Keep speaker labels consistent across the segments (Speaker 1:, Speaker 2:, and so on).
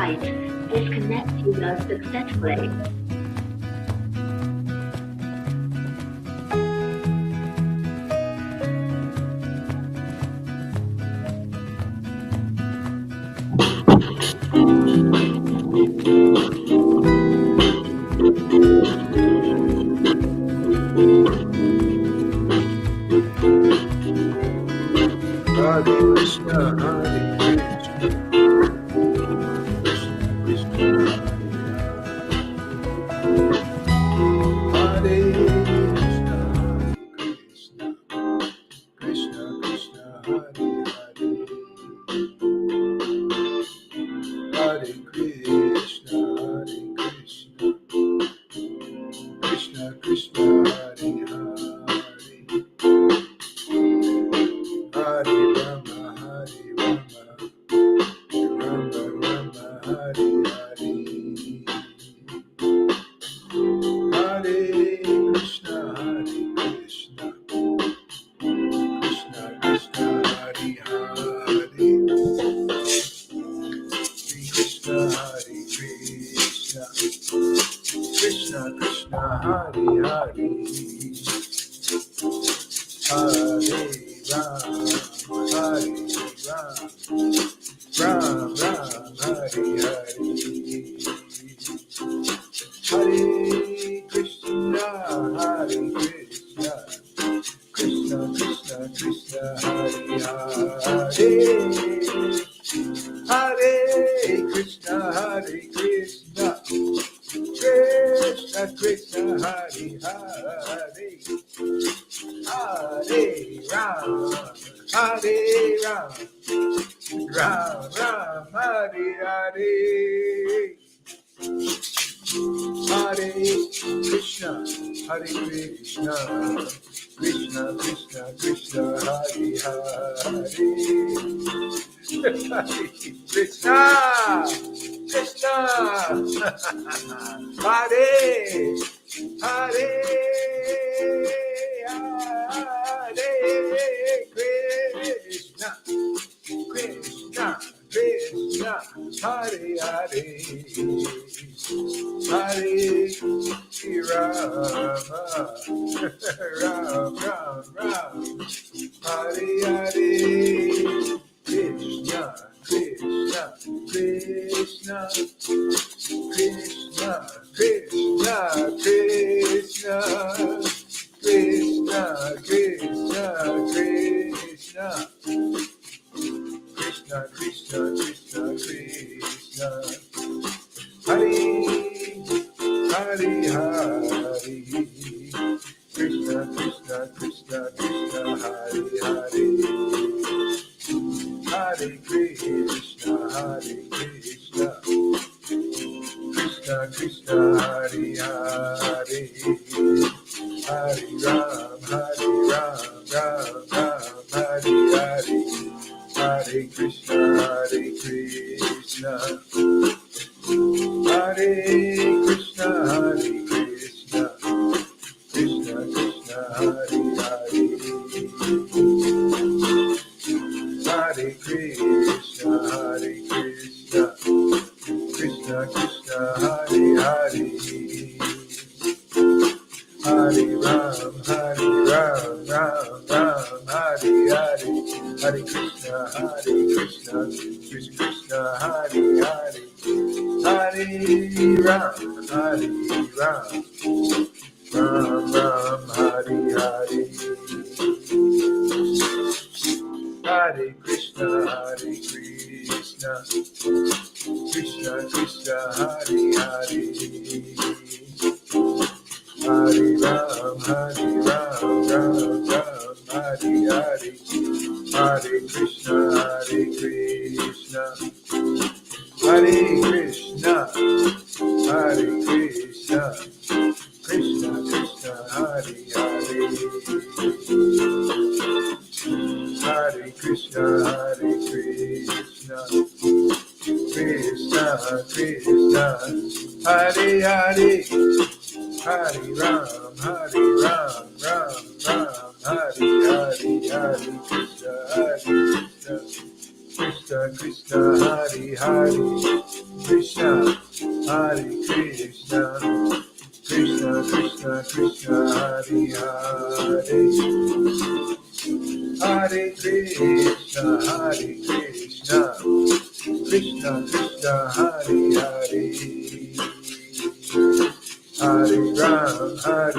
Speaker 1: right. Disconnect user successfully.
Speaker 2: Hare Krishna, Hare Krishna, Krishna Hare Krishna, Krishna Krishna, Hare Hare, Hare Krishna, Krishna Krishna, Hare Hare, Hare Rama, Hare Rama, Rama Rama, Hare Hare, Hare Krishna, Krishna Krishna, Hare Hare, Krishna Hare Krishna, Krishna Krishna, Hare Hare, Hare Ram, Hare Ram, Ram Ram, Hare Hare, Hare Krishna, Hare Krishna, Krishna Krishna, Krishna Hare Hare, Hare Krishna, Hare Krishna, Krishna Krishna, Hare Hare, Hare Ram, Hare Ram, Ram Ram, Hare Hare, Hare Krishna, Hare Krishna, Krishna Krishna, Krishna Hare Hare, Krishna Krishna, Hare Hare, Hare Krishna, Krishna Krishna, Hare Hare, Hare Rama, Ram Ram Ram, Hare Hare, Krishna Krishna, Krishna Krishna, Krishna Krishna, Krishna Krishna, Krishna Krishna, Krishna Krishna, Krishna, Hare Hare Hare, Krishna Krishna, Krishna Krishna, Hare Hare, Hare Krishna, Hare Krishna, Krishna Krishna, Hare Hare, Hare Ram, Ram Ram, Hare Hare, Hare Krishna, Hare Krishna, Hare Krishna, Hare Krishna, Krishna Krishna, Hare Hare, Hare Krishna, Hare Krishna, Krishna Krishna, Hare Hare, Hare Ram, Ram Ram, Hare Hare, Hare Krishna, Krishna Krishna, Hare Hare, Hare Ram, Ram Ram, Hare Hare, Hare Krishna, Krishna Krishna, Hare Hare, Hare Ram, Ram Ram, Hare Hare, Hare Krishna, Krishna Hare Krishna, Krishna Krishna, Hare Hare, Hare Krishna, Krishna Krishna, Hare Hare, Hare Ram, Ram Hare Hare, Hare Krishna, Krishna Krishna, Hare Hare, Krishna, Hare Krishna, Krishna Krishna Krishna, Hare Hare, Hare Krishna, Hare Krishna, Krishna Krishna, Hare Hare, Hare Ram, Ram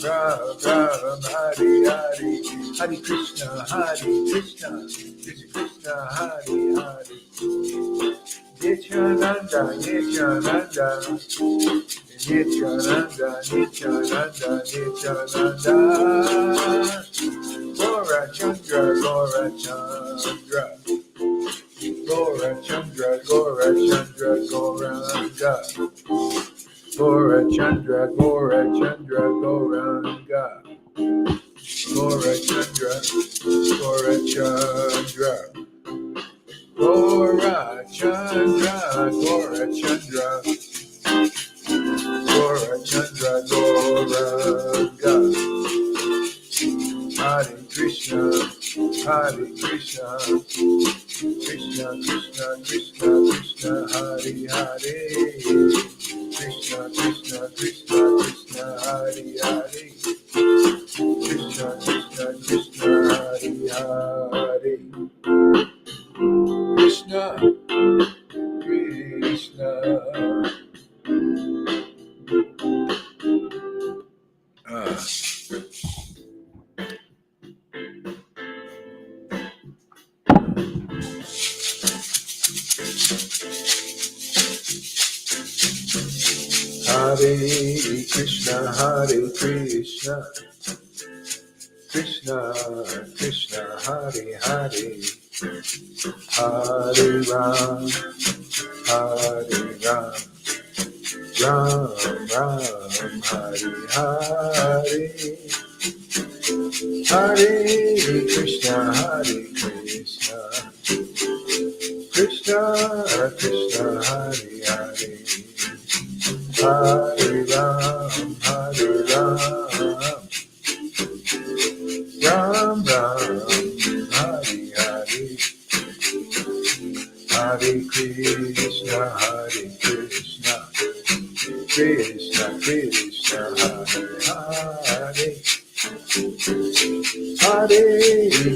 Speaker 2: Ram, Hare Hare, Hare Krishna, Krishna Krishna, Hare Hare, Nityananda, Nityananda, Nityananda, Nityananda, Nityananda, Gaura Chandra, Gaura Chandra, Gaura Chandra, Gaura Chandra, Gauranga, Gaura Chandra, Gaura Chandra, Gauranga, Gaura Chandra, Gaura Chandra, Gaura Chandra, Gaura Chandra, Gaura Chandra, Gauranga, Hare Krishna, Hare Krishna, Krishna Krishna Krishna Krishna, Hare Hare, Krishna Krishna Krishna Krishna, Hare Hare, Krishna Krishna Krishna, Hare Hare, Krishna Krishna. Hare Krishna, Hare Krishna, Krishna Krishna, Hare Hare, Hare Ram, Hare Ram, Ram Ram, Hare Hare, Hare Krishna, Hare Krishna, Krishna Krishna, Hare Hare, Hare Ram, Hare Ram, Ram Ram, Hare Hare, Hare Krishna, Hare Krishna, Krishna Krishna, Hare Hare, Hare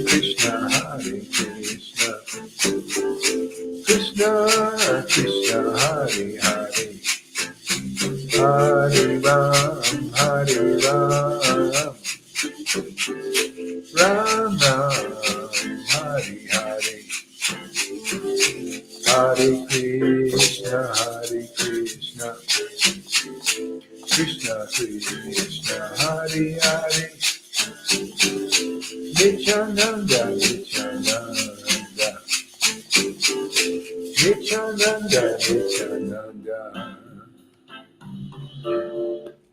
Speaker 2: Krishna, Hare Krishna, Krishna Krishna, Hare Hare, Hare Ram, Hare Ram, Ram Ram, Hare Hare, Hare Krishna, Hare Krishna, Krishna Krishna, Hare Hare, Nityananda, Nityananda, Nityananda, Nityananda.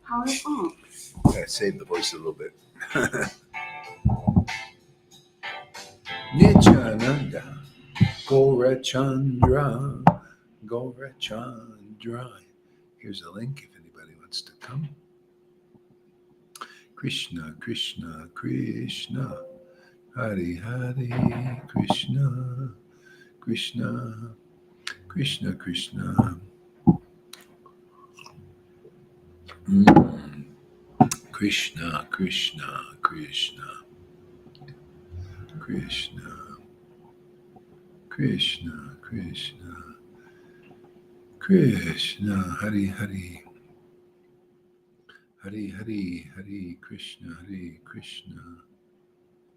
Speaker 1: Power on.
Speaker 2: Gotta save the voice a little bit. Nityananda, Gaurachandra, Gaurachandra. Here's a link if anybody wants to come. Krishna, Krishna, Krishna, Hare Hare, Krishna, Krishna, Krishna, Krishna. Krishna, Krishna, Krishna, Krishna, Krishna, Krishna, Krishna, Hare Hare, Hare Hare, Hare Krishna, Hare Krishna,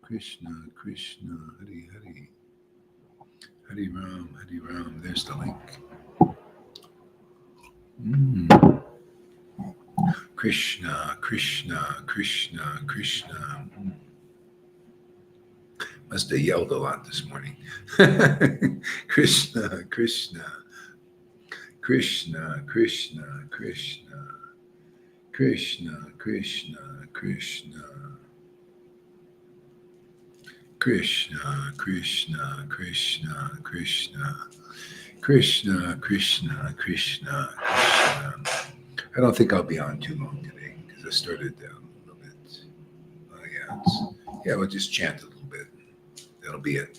Speaker 2: Krishna Krishna, Hare Hare, Hare Ram, Hare Ram. There's the link. Krishna, Krishna, Krishna, Krishna. Must have yelled a lot this morning. Krishna, Krishna, Krishna, Krishna, Krishna, Krishna, Krishna, Krishna, Krishna, Krishna, Krishna, Krishna, Krishna, Krishna, Krishna, Krishna. I don't think I'll be on too long today because I started a little bit. Oh yeah, we'll just chant a little bit. That'll be it.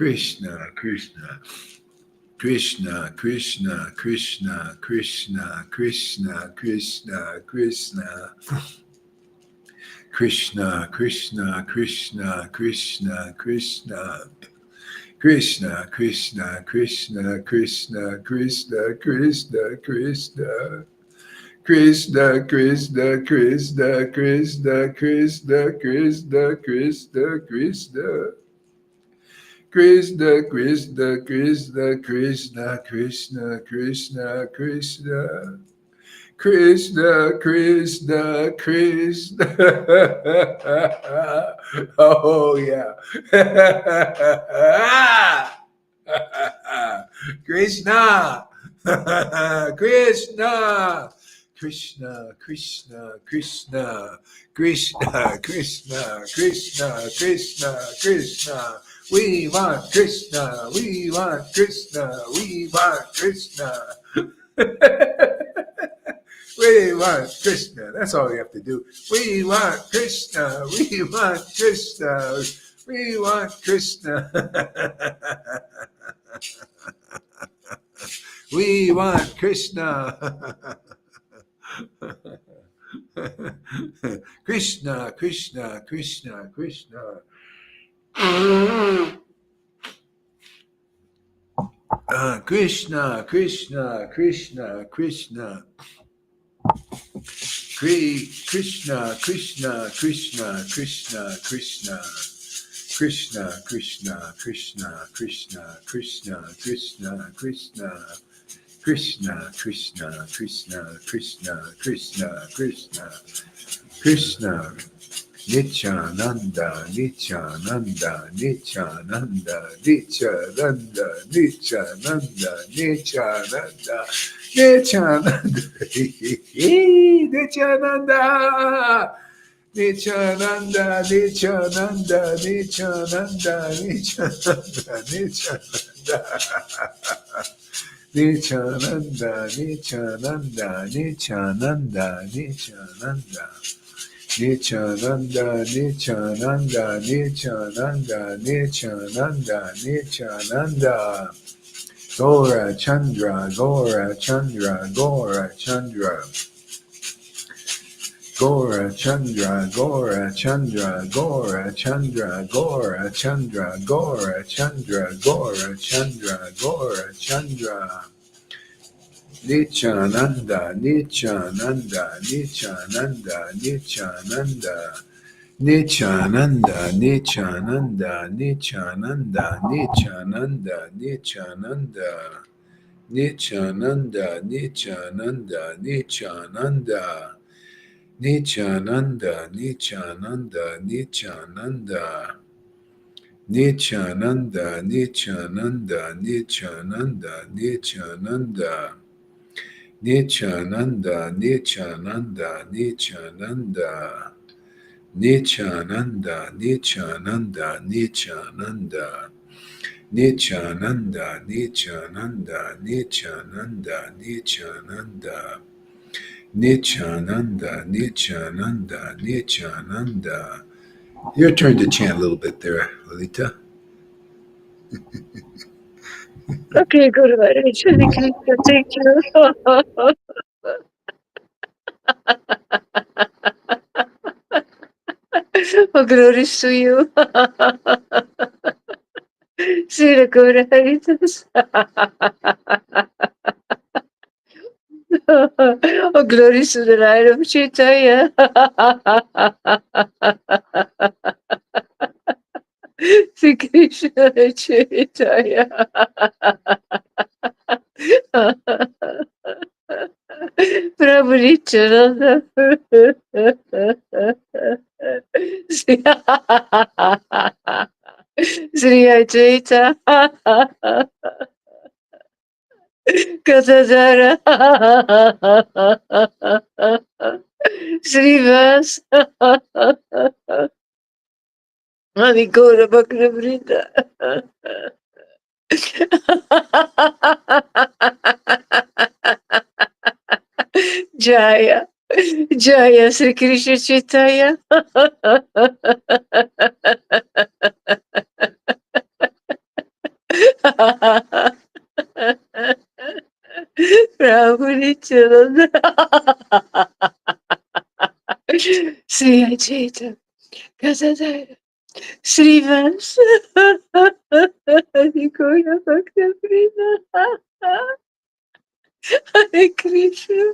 Speaker 2: Krishna, Krishna. Krishna, Krishna, Krishna, Krishna, Krishna, Krishna, Krishna. Krishna, Krishna, Krishna, Krishna, Krishna. Krishna, Krishna, Krishna, Krishna, Krishna, Krishna, Krishna. Krishna, Krishna, Krishna, Krishna, Krishna, Krishna, Krishna, Krishna. Krishna, Krishna, Krishna, Krishna, Krishna, Krishna, Krishna. Krishna, Krishna, Krishna. Oh, yeah. Krishna. Krishna. Krishna, Krishna, Krishna, Krishna, Krishna, Krishna, Krishna, Krishna. We want Krishna, we want Krishna, we want Krishna. We want Krishna. That's all we have to do. We want Krishna, we want Krishna, we want Krishna. We want Krishna. Krishna, Krishna, Krishna, Krishna. Krishna, Krishna, Krishna, Krishna. Krishna, Krishna, Krishna, Krishna, Krishna. Krishna, Krishna, Krishna, Krishna, Krishna, Krishna, Krishna. Krishna, Krishna, Krishna, Krishna, Krishna, Krishna, Krishna, Nityananda, Nityananda, Nityananda, Nityananda, Nityananda, Nityananda, Nityananda, Nityananda. Nityananda, Nityananda, Nityananda, Nityananda, Nityananda. Nityananda, Nityananda, Nityananda, Nityananda. Nityananda, Nityananda, Nityananda, Nityananda, Nityananda. Gora Chandra, Gora Chandra, Gora Chandra. Gora Chandra, Gora Chandra, Gora Chandra, Gora Chandra, Gora Chandra, Gora Chandra, Gora Chandra. Nityananda, Nityananda, Nityananda, Nityananda. Nityananda, Nityananda, Nityananda, Nityananda, Nityananda. Nityananda, Nityananda, Nityananda. Nityananda, Nityananda, Nityananda. Nityananda, Nityananda, Nityananda, Nityananda. Nityananda, Nityananda, Nityananda. Nityananda, Nityananda, Nityananda. Nityananda, Nityananda, Nityananda, Nityananda. Nityananda, Nityananda, Nityananda. Your turn to chant a little bit there, Lalita.
Speaker 3: Okay, Gaurahari, Shri Krishna, thank you. Oh, glories to you. Srila Gaurahari. Oh, glories to the Light of Chaitanya. Sri Krishna Chaitanya. Prabhu Nityananda. Sri Advaita. Gadadhara. Srivas. Adhikora Bhakravrinda. Jaya. Jaya Sri Krishna Chaitanya. Ramuni Chalana. Sri Ajita. Kazadara. Srivans. Nikoya Bhakta Prima. Hare Krishna.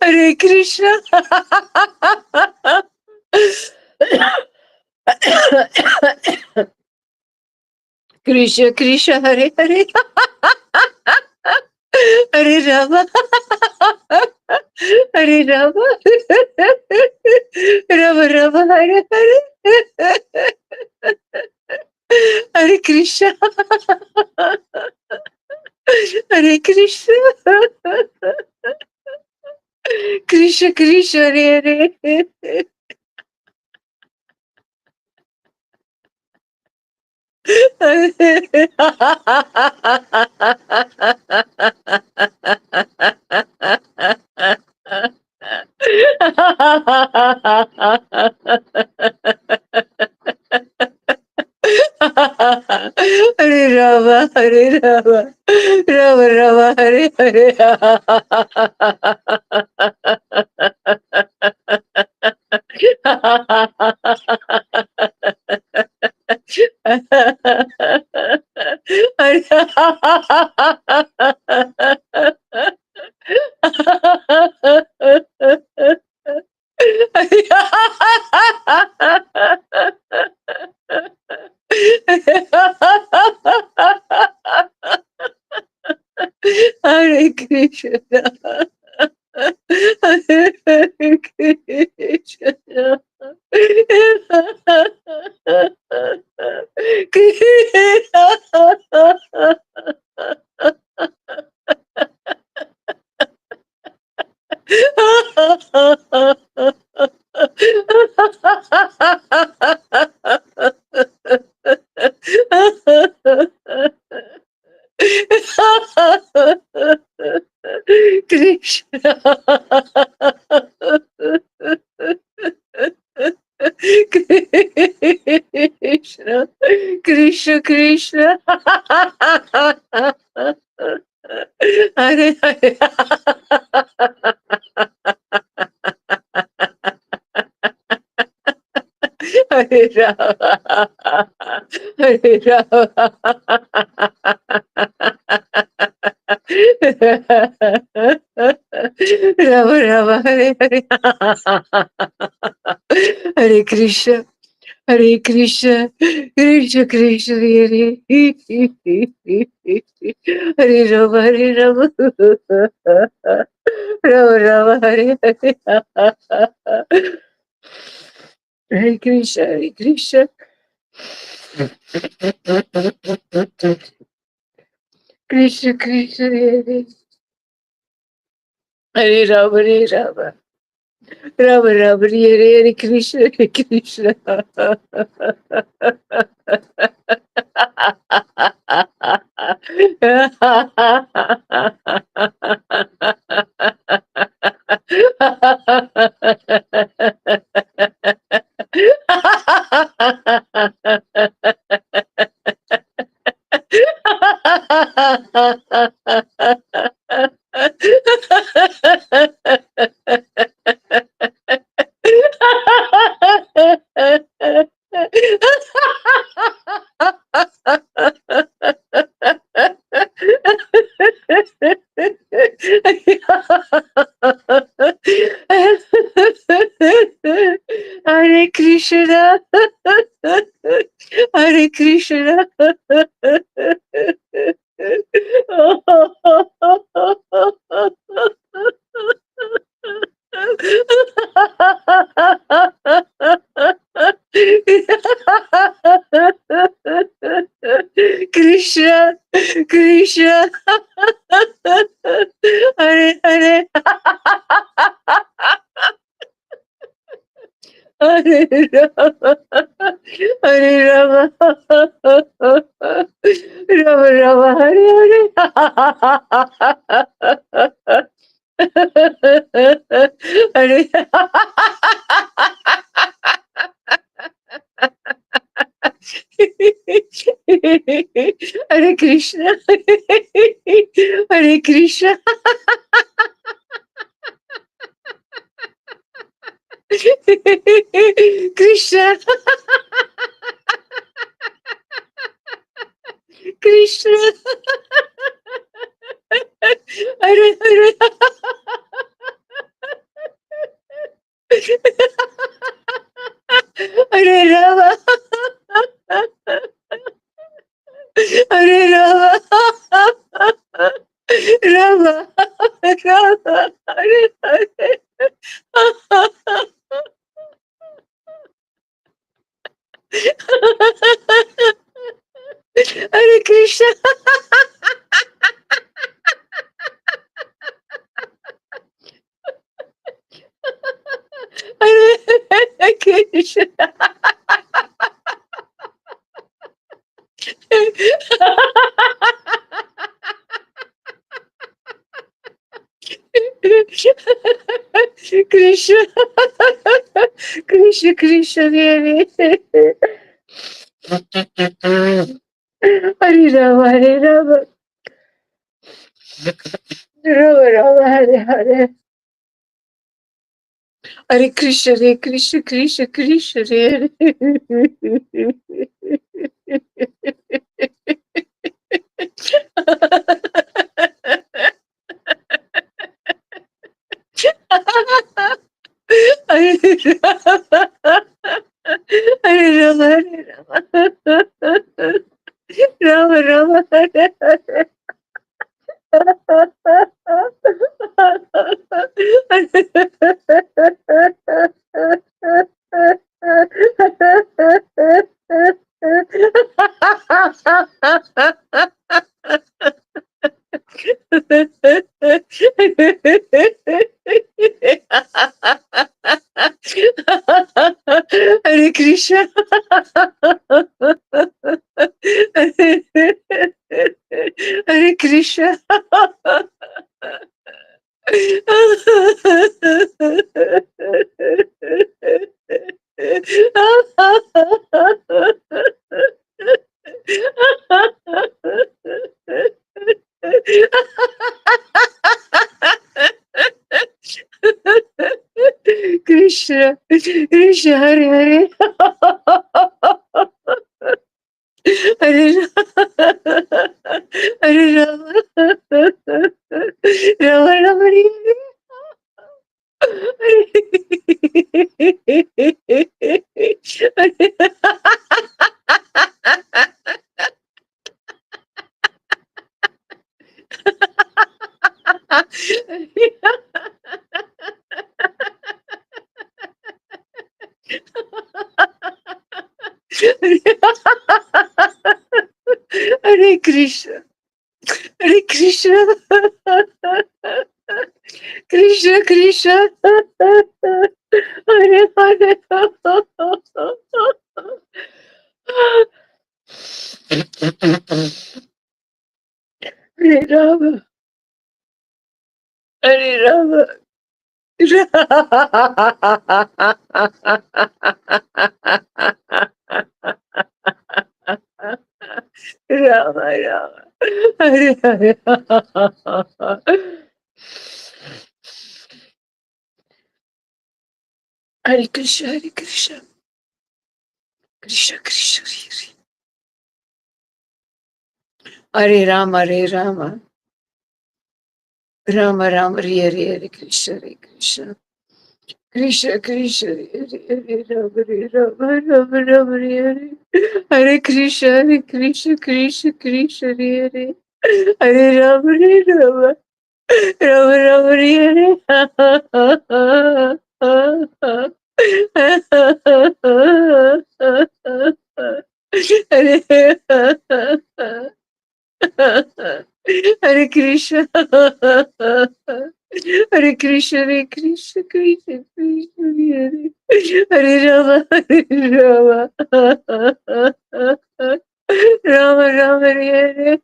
Speaker 3: Hare Krishna. Krishna Krishna Hare Hare. Hare Rama. Hare Rama. Rama Rama Hare Hare. Hare Krishna. Hare Krishna. Krishna Krishna Hare Hare. Hare Rama, Hare Rama, Rama Rama, Hare Hare. Hare Krishna. Hare Krishna. Krishna. Krishna. Krishna Krishna. Hare Hare. Hare Rama. Hare Rama. Rama Rama Hare Hare. Hare Krishna. Hare Krishna, Krishna Krishna Hare Hare Rama Hare Rama Rama Rama Hare Hare Hare Krishna Hare Krishna Krishna Krishna Hare Rama Hare Rama Rama Rama Hare Hare Krishna Hare Krishna Hare Krishna, Hare Krishna. Krishna, Krishna, Hare Hare, Hare Rama, Hare Rama, Rama Rama, Hare Hare, Hare Krishna. Hare Krishna. Krishna. Krishna. Hare Hare. Hare Rama. Hare Rama. Rama. Rama. Hare Hare. Hare Krishna. Hare Krishna. Krishna. Krishna, Krishna, Hare Hare Rama, Hare Rama, Rama Rama, Hare Hare, Hare Krishna, Hare Krishna, Krishna, Krishna, Hare Hare Rama, Hare Rama, Hare Rama, Rama Rama, Hare Hare. Hare Krishna. Hare Krishna. Krishna, Krishna, Hare Hare, Hare Hare Rama, Rama Rama, Hare Krishna, Hare Krishna, Krishna Krishna, Hare Hare, Hare Rama, Hare Rama, Rama Rama, Hare Hare. Hare Krishna, Hare Krishna, Krishna Krishna, Hare Rama, Hare Rama, Rama Rama, Hare Hare, Krishna, Hare Krishna, Krishna Krishna, Hare Rama, Hare Rama, Rama Rama, Hare Hare Krishna, Hare Krishna, Krishna Krishna, Hare Hare Rama, Hare Rama, Rama Rama, Hare Hare. Hare Krishna. Hare Krishna, Hare Krishna, Krishna Krishna, Hare Rama, Hare Rama. Rama Rama, Hare Hare.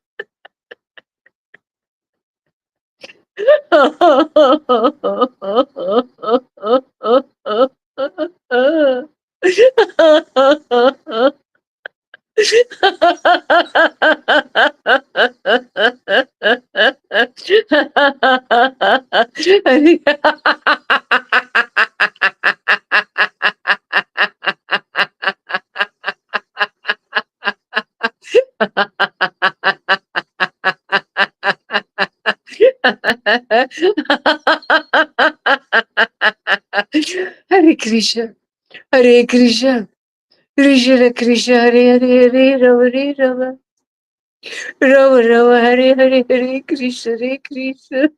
Speaker 3: Hare Krishna, Hare Krishna, Krishna Krishna, Hare Hare, Hare Rama, Hare Rama, Rama Rama, Hare Hare, Hare Krishna, Hare Krishna,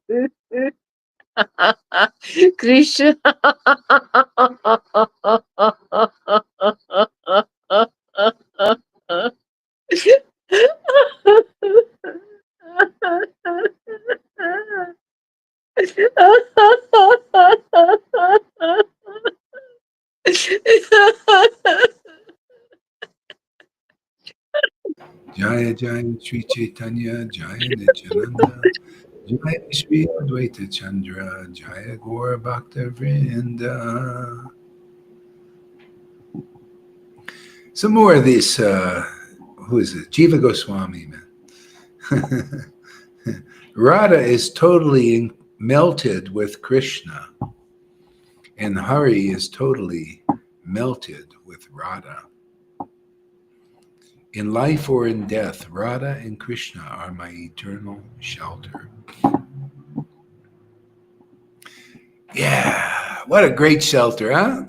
Speaker 3: Krishna.
Speaker 2: Jaya Jaya Sri Chaitanya Jaya Nityananda Jaya Shri Advaita Chandra Jaya Gaura Bhakta Vrinda. Some more of this, who is it? Jiva Goswami, man. Radha is totally melted with Krishna, and Hari is totally melted with Radha. In life or in death, Radha and Krishna are my eternal shelter. Yeah, what a great shelter, huh?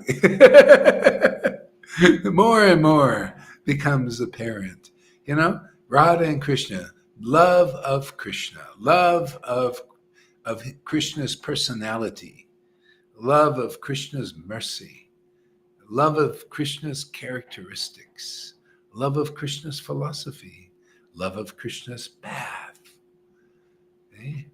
Speaker 2: More and more becomes apparent. You know, Radha and Krishna, love of Krishna, love of Krishna's personality, love of Krishna's mercy, love of Krishna's characteristics, love of Krishna's philosophy, love of Krishna's path. Hey,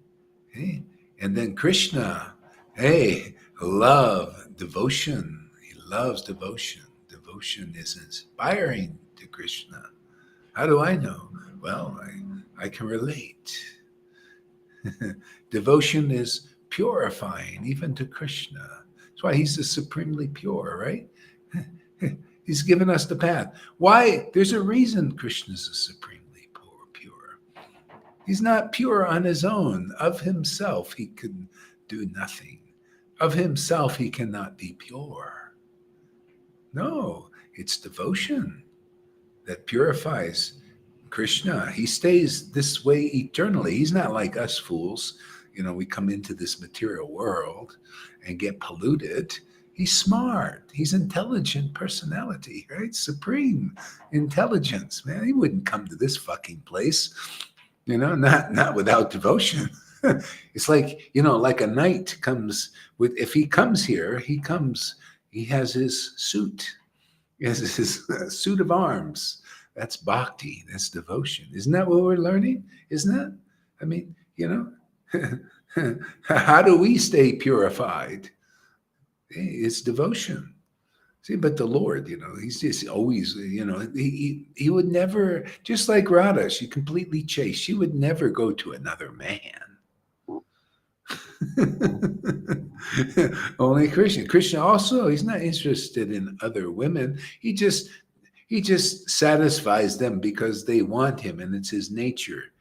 Speaker 2: hey. And then Krishna, hey, love, devotion. He loves devotion. Devotion is inspiring to Krishna. How do I know? Well, I can relate. Devotion is purifying, even to Krishna. That's why he's the supremely pure, right? He's given us the path. Why? There's a reason Krishna's the supremely pure. He's not pure on his own. Of himself, he can do nothing. Of himself, he cannot be pure. No, it's devotion that purifies Krishna. He stays this way eternally. He's not like us fools. You know, we come into this material world and get polluted. He's smart. He's intelligent personality, right? Supreme intelligence, man. He wouldn't come to this fucking place, you know, not without devotion. It's like, you know, like a knight comes with, if he comes here, he has his suit. He has his suit of arms. That's bhakti. That's devotion. Isn't that what we're learning? Isn't that? I mean, you know, how do we stay purified? It's devotion. See, but the Lord, you know, he's just always, you know, he would never, just like Radha, she completely chaste. She would never go to another man. Only Krishna. Krishna also, he's not interested in other women. He just satisfies them because they want him, and it's his nature,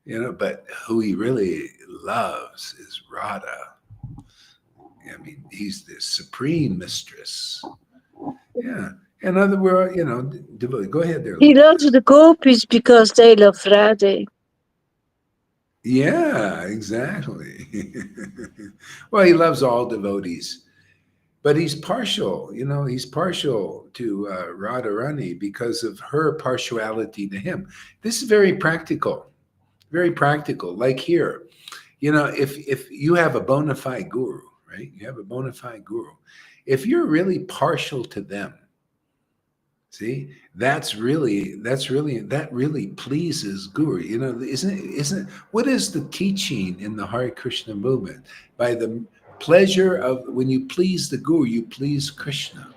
Speaker 2: you know. But who he really loves is Radha. I mean, he's the supreme mistress. Yeah. In other words, you know, go ahead there.
Speaker 3: He loves the gopis because they love Radhe.
Speaker 2: Yeah, exactly. Well, he loves all devotees, but he's partial, you know, he's partial to Radharani because of her partiality to him. This is very practical, like here. You know, if you have a bona fide guru, right? You have a bona fide guru. If you're really partial to them, see, that really pleases Guru. You know, isn't what is the teaching in the Hare Krishna movement? By the pleasure of, when you please the Guru, you please Krishna.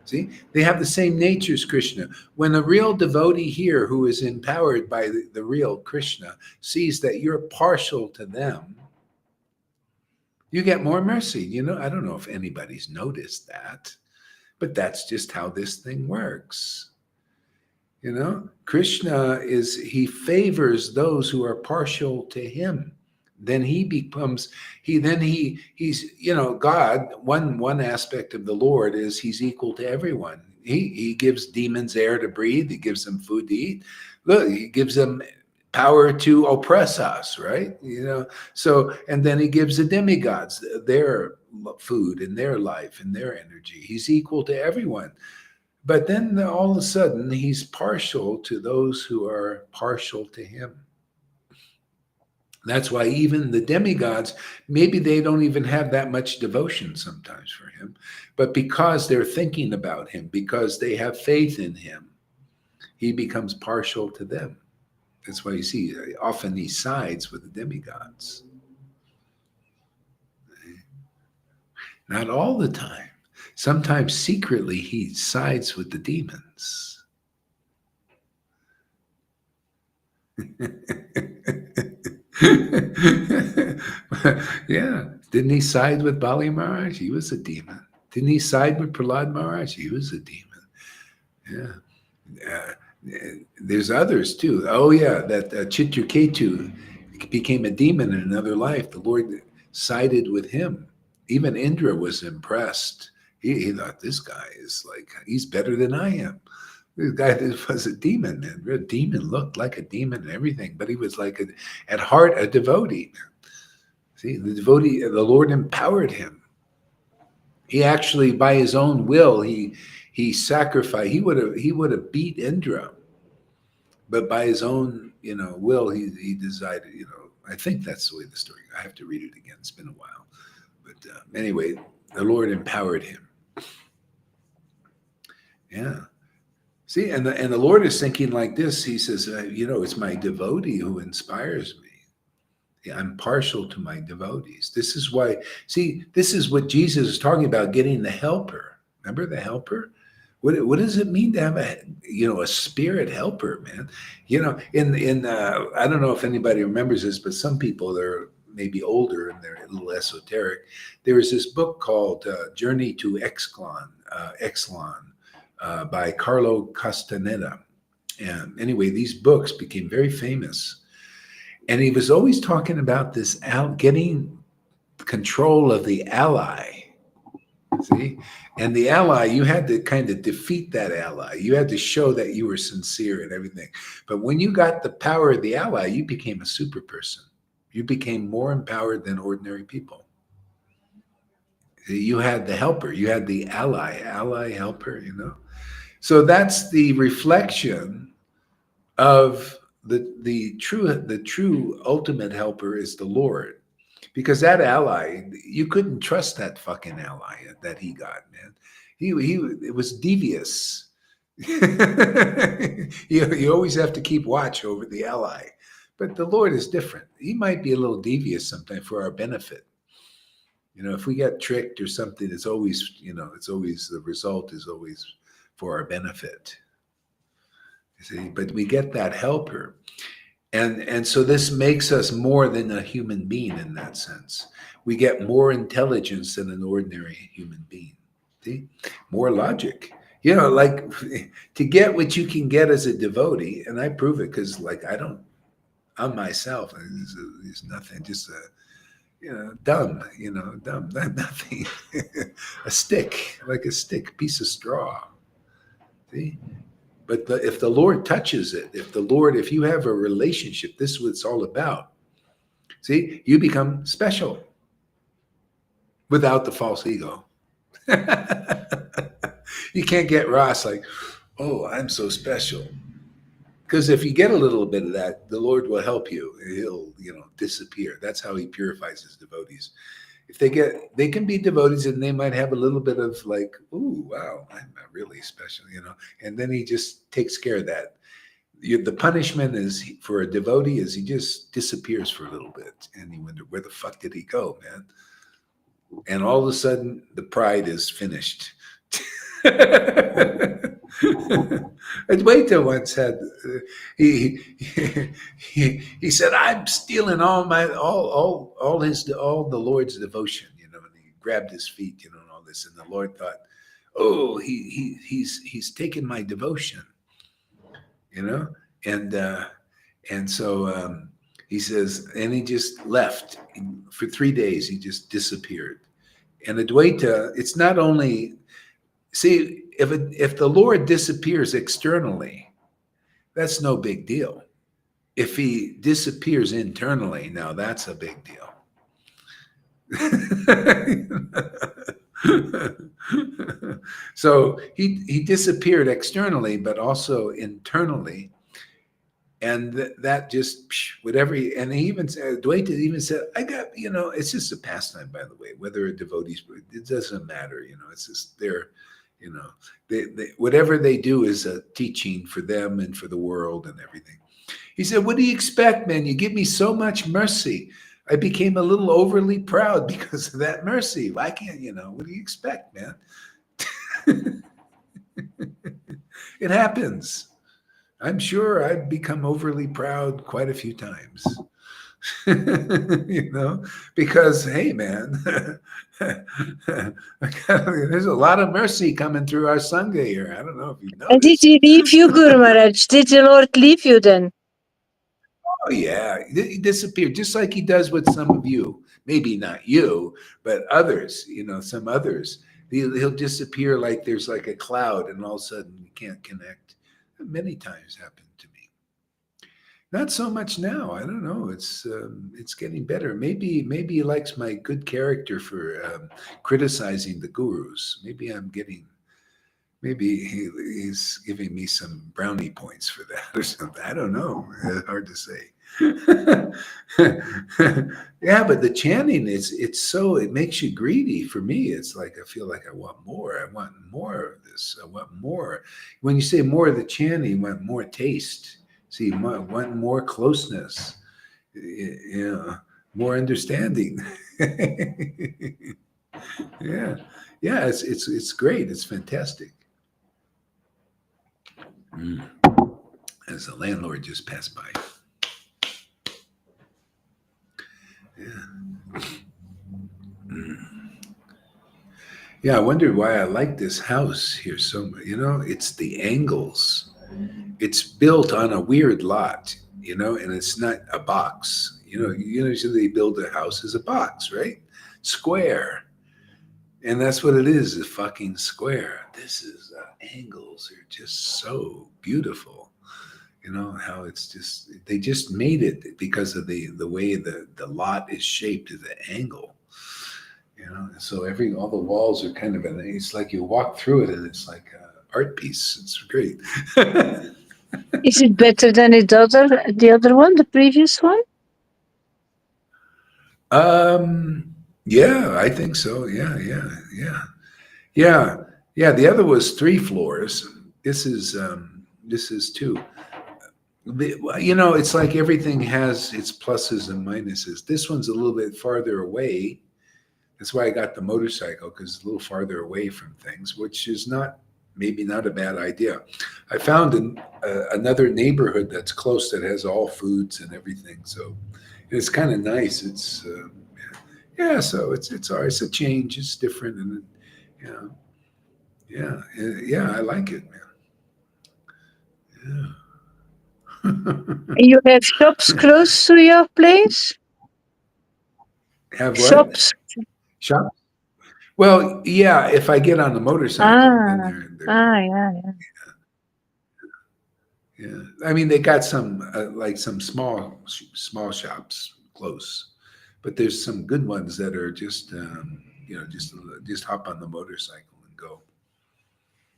Speaker 2: See, they have the same nature as Krishna. When a real devotee here who is empowered by the real Krishna sees that you're partial to them, you get more mercy. You know, I don't know if anybody's noticed that, but that's just how this thing works. Krishna he favors those who are partial to him. Then he's God. One aspect of the Lord is he's equal to everyone. He gives demons air to breathe. He gives them food to eat. Look, he gives them power to oppress us, right? So, and then he gives the demigods their food and their life and their energy. He's equal to everyone. But then all of a sudden, he's partial to those who are partial to him. That's why even the demigods, maybe they don't even have that much devotion sometimes for him, but because they're thinking about him, because they have faith in him, he becomes partial to them. That's why you see often he sides with the demigods. Not all the time. Sometimes secretly he sides with the demons. Yeah. Didn't he side with Bali Maharaj? He was a demon. Didn't he side with Prahlad Maharaj? He was a demon. Yeah. There's others too. Oh yeah, that Chitraketu became a demon in another life. The Lord sided with him. Even Indra was impressed. He thought, this guy is like, he's better than I am. This guy was a demon, man. A demon, looked like a demon and everything, but he was like, at heart, a devotee. See, the devotee, the Lord empowered him. He actually, by his own will, he sacrificed. He would have beat Indra, but by his own will, he decided. I think that's the way the story. I have to read it again. It's been a while, but anyway, the Lord empowered him. Yeah. See, and the Lord is thinking like this. He says, it's my devotee who inspires me. Yeah, I'm partial to my devotees. This is why, this is what Jesus is talking about, getting the helper. Remember the helper? What does it mean to have a spirit helper, man? In I don't know if anybody remembers this, but some people, they're maybe older and they're a little esoteric. There was this book called Journey to Exelon, by Carlo Castaneda. And anyway, these books became very famous. And he was always talking about this getting control of the ally. See? And the ally, you had to kind of defeat that ally. You had to show that you were sincere and everything. But when you got the power of the ally, you became a super person. You became more empowered than ordinary people. You had the helper. You had the ally helper, So that's the reflection of the true ultimate helper is the Lord. Because that ally, you couldn't trust that fucking ally that he got, man. It was devious. You always have to keep watch over the ally. But the Lord is different. He might be a little devious sometimes for our benefit. If we get tricked or something, it's always the result is always for our benefit. You see, but we get that helper. And so this makes us more than a human being in that sense. We get more intelligence than an ordinary human being. See? More logic. Like to get what you can get as a devotee, and I prove it because I'm myself, there's nothing, just dumb, nothing. A stick, like a stick, piece of straw. See? But if the Lord touches it, if you have a relationship, this is what it's all about. See, you become special without the false ego. You can't get Ross like, oh, I'm so special. Because if you get a little bit of that, the Lord will help you. He'll, disappear. That's how he purifies his devotees. If they can be devotees and they might have a little bit of like, ooh, wow, I'm really special, and then he just takes care of that. The punishment is for a devotee is he just disappears for a little bit and you wonder, where the fuck did he go, man? And all of a sudden the pride is finished. Advaita once had he said, I'm stealing all the Lord's devotion, and he grabbed his feet, and all this, and the Lord thought, oh, he's taken my devotion. And so he says, and he just left for 3 days. He just disappeared. And Advaita, it's not only, see, if the Lord disappears externally, that's no big deal. If he disappears internally, now that's a big deal. So he disappeared externally, but also internally. And that just whatever and he even said, Dwaita even said, I got, it's just a pastime, by the way, whether a devotee's, it doesn't matter, it's just they're, they whatever they do is a teaching for them and for the world and everything. He said, what do you expect, man? You give me so much mercy. I became a little overly proud because of that mercy. I can't, what do you expect, man? It happens. I'm sure I've become overly proud quite a few times, because, hey, man, there's a lot of mercy coming through our Sangha here. I don't know if you know.
Speaker 3: And did he leave you, Guru Maharaj? Did the Lord leave you then?
Speaker 2: Oh, yeah. He disappeared, just like he does with some of you. Maybe not you, but others, some others. He'll disappear like there's like a cloud and all of a sudden you can't connect. Many times happened to me. Not so much now. I don't know. It's getting better. Maybe he likes my good character for criticizing the gurus. Maybe he's giving me some brownie points for that or something. I don't know. Hard to say. Yeah, but the chanting it makes you greedy. For me, it's like I feel like I want more. I want more of this. I want more. When you say more of the chanting, you want more taste. See, want more closeness. More understanding. Yeah, it's great. It's fantastic. As the landlord just passed by. Yeah. Yeah, I wondered why I like this house here so much. It's the angles. It's built on a weird lot, and it's not a box. Usually they build a house as a box, right? Square. And that's what it is, a fucking square. This is, angles are just so beautiful. How it's just, they just made it because of the way the lot is shaped at the angle. So all the walls are kind of, it's like you walk through it and it's like an art piece. It's great.
Speaker 3: Is it better than the other one, the previous one?
Speaker 2: Yeah, I think so. Yeah. The other was 3 floors. This is 2. It's like everything has its pluses and minuses. This one's a little bit farther away. That's why I got the motorcycle, because it's a little farther away from things, which is maybe not a bad idea. I found another neighborhood that's close that has all foods and everything. So it's kind of nice. It's so it's all right. It's a change. It's different, and I like it, man. Yeah.
Speaker 3: You have shops close to your place?
Speaker 2: Have what?
Speaker 3: Shops.
Speaker 2: Shop? Well, yeah. If I get on the motorcycle, then they're yeah. I mean, they got some like some small shops close, but there's some good ones that are just just hop on the motorcycle and go.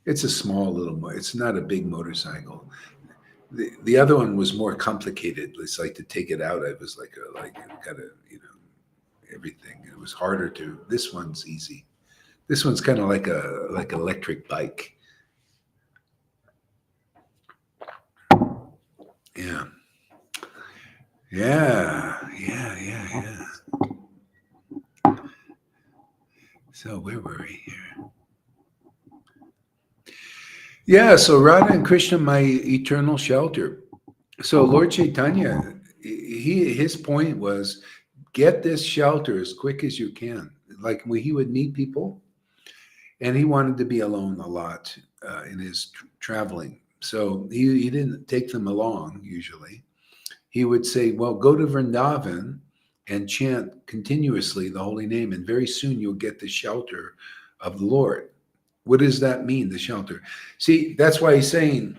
Speaker 2: It's a small little. It's not a big motorcycle. The other one was more complicated. It's like to take it out. It was like gotta everything. It was harder to. This one's easy. This one's kind of like an electric bike. Yeah. So where were we here? Yeah, so Radha and Krishna, my eternal shelter. So Lord Chaitanya, his point was, get this shelter as quick as you can. Like when he would meet people, and he wanted to be alone a lot in his traveling. So he didn't take them along usually. He would say, well, go to Vrindavan and chant continuously the holy name, and very soon you'll get the shelter of the Lord. What does that mean, the shelter? See, that's why he's saying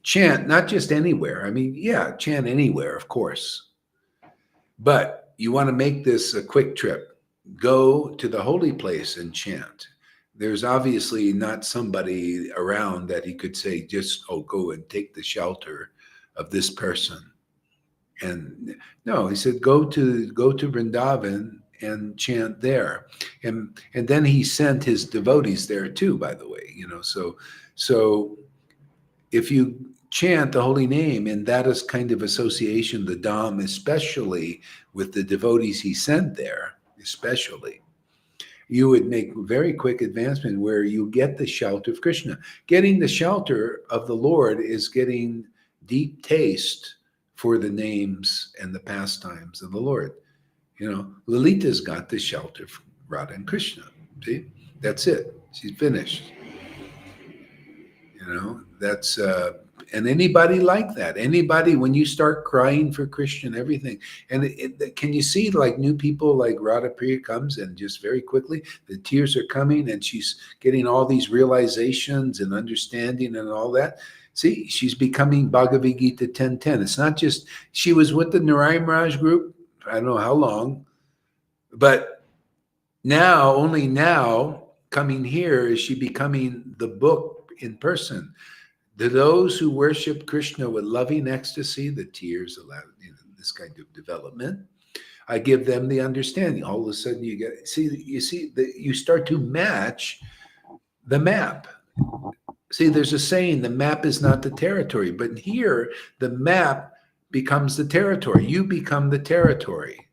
Speaker 2: chant, not just anywhere. I mean, yeah, chant anywhere, of course. But you want to make this a quick trip. Go to the holy place and chant. There's obviously not somebody around that he could say, just, oh, go and take the shelter of this person. And no, he said, go to Vrindavan and chant there. And then he sent his devotees there too, by the way, so if you chant the holy name, and that is kind of association, the Dham, especially with the devotees he sent there, especially, you would make very quick advancement where you get the shelter of Krishna. Getting the shelter of the Lord is getting deep taste for the names and the pastimes of the Lord. Lalita's got the shelter from Radha and Krishna. See, that's it. She's finished. That's and anybody like that. Anybody, when you start crying for Krishna and everything, and can you see like new people like Radha Priya comes and just very quickly the tears are coming and she's getting all these realizations and understanding and all that. See, she's becoming Bhagavad Gita 10:10. It's not just she was with the Narayan Raj group. I don't know how long, but now, only now, coming here is she becoming the book in person. To those who worship Krishna with loving ecstasy, the tears allow this kind of development. I give them the understanding. All of a sudden, you see that you start to match the map. See, there's a saying: the map is not the territory. But here, the map becomes the territory. You become the territory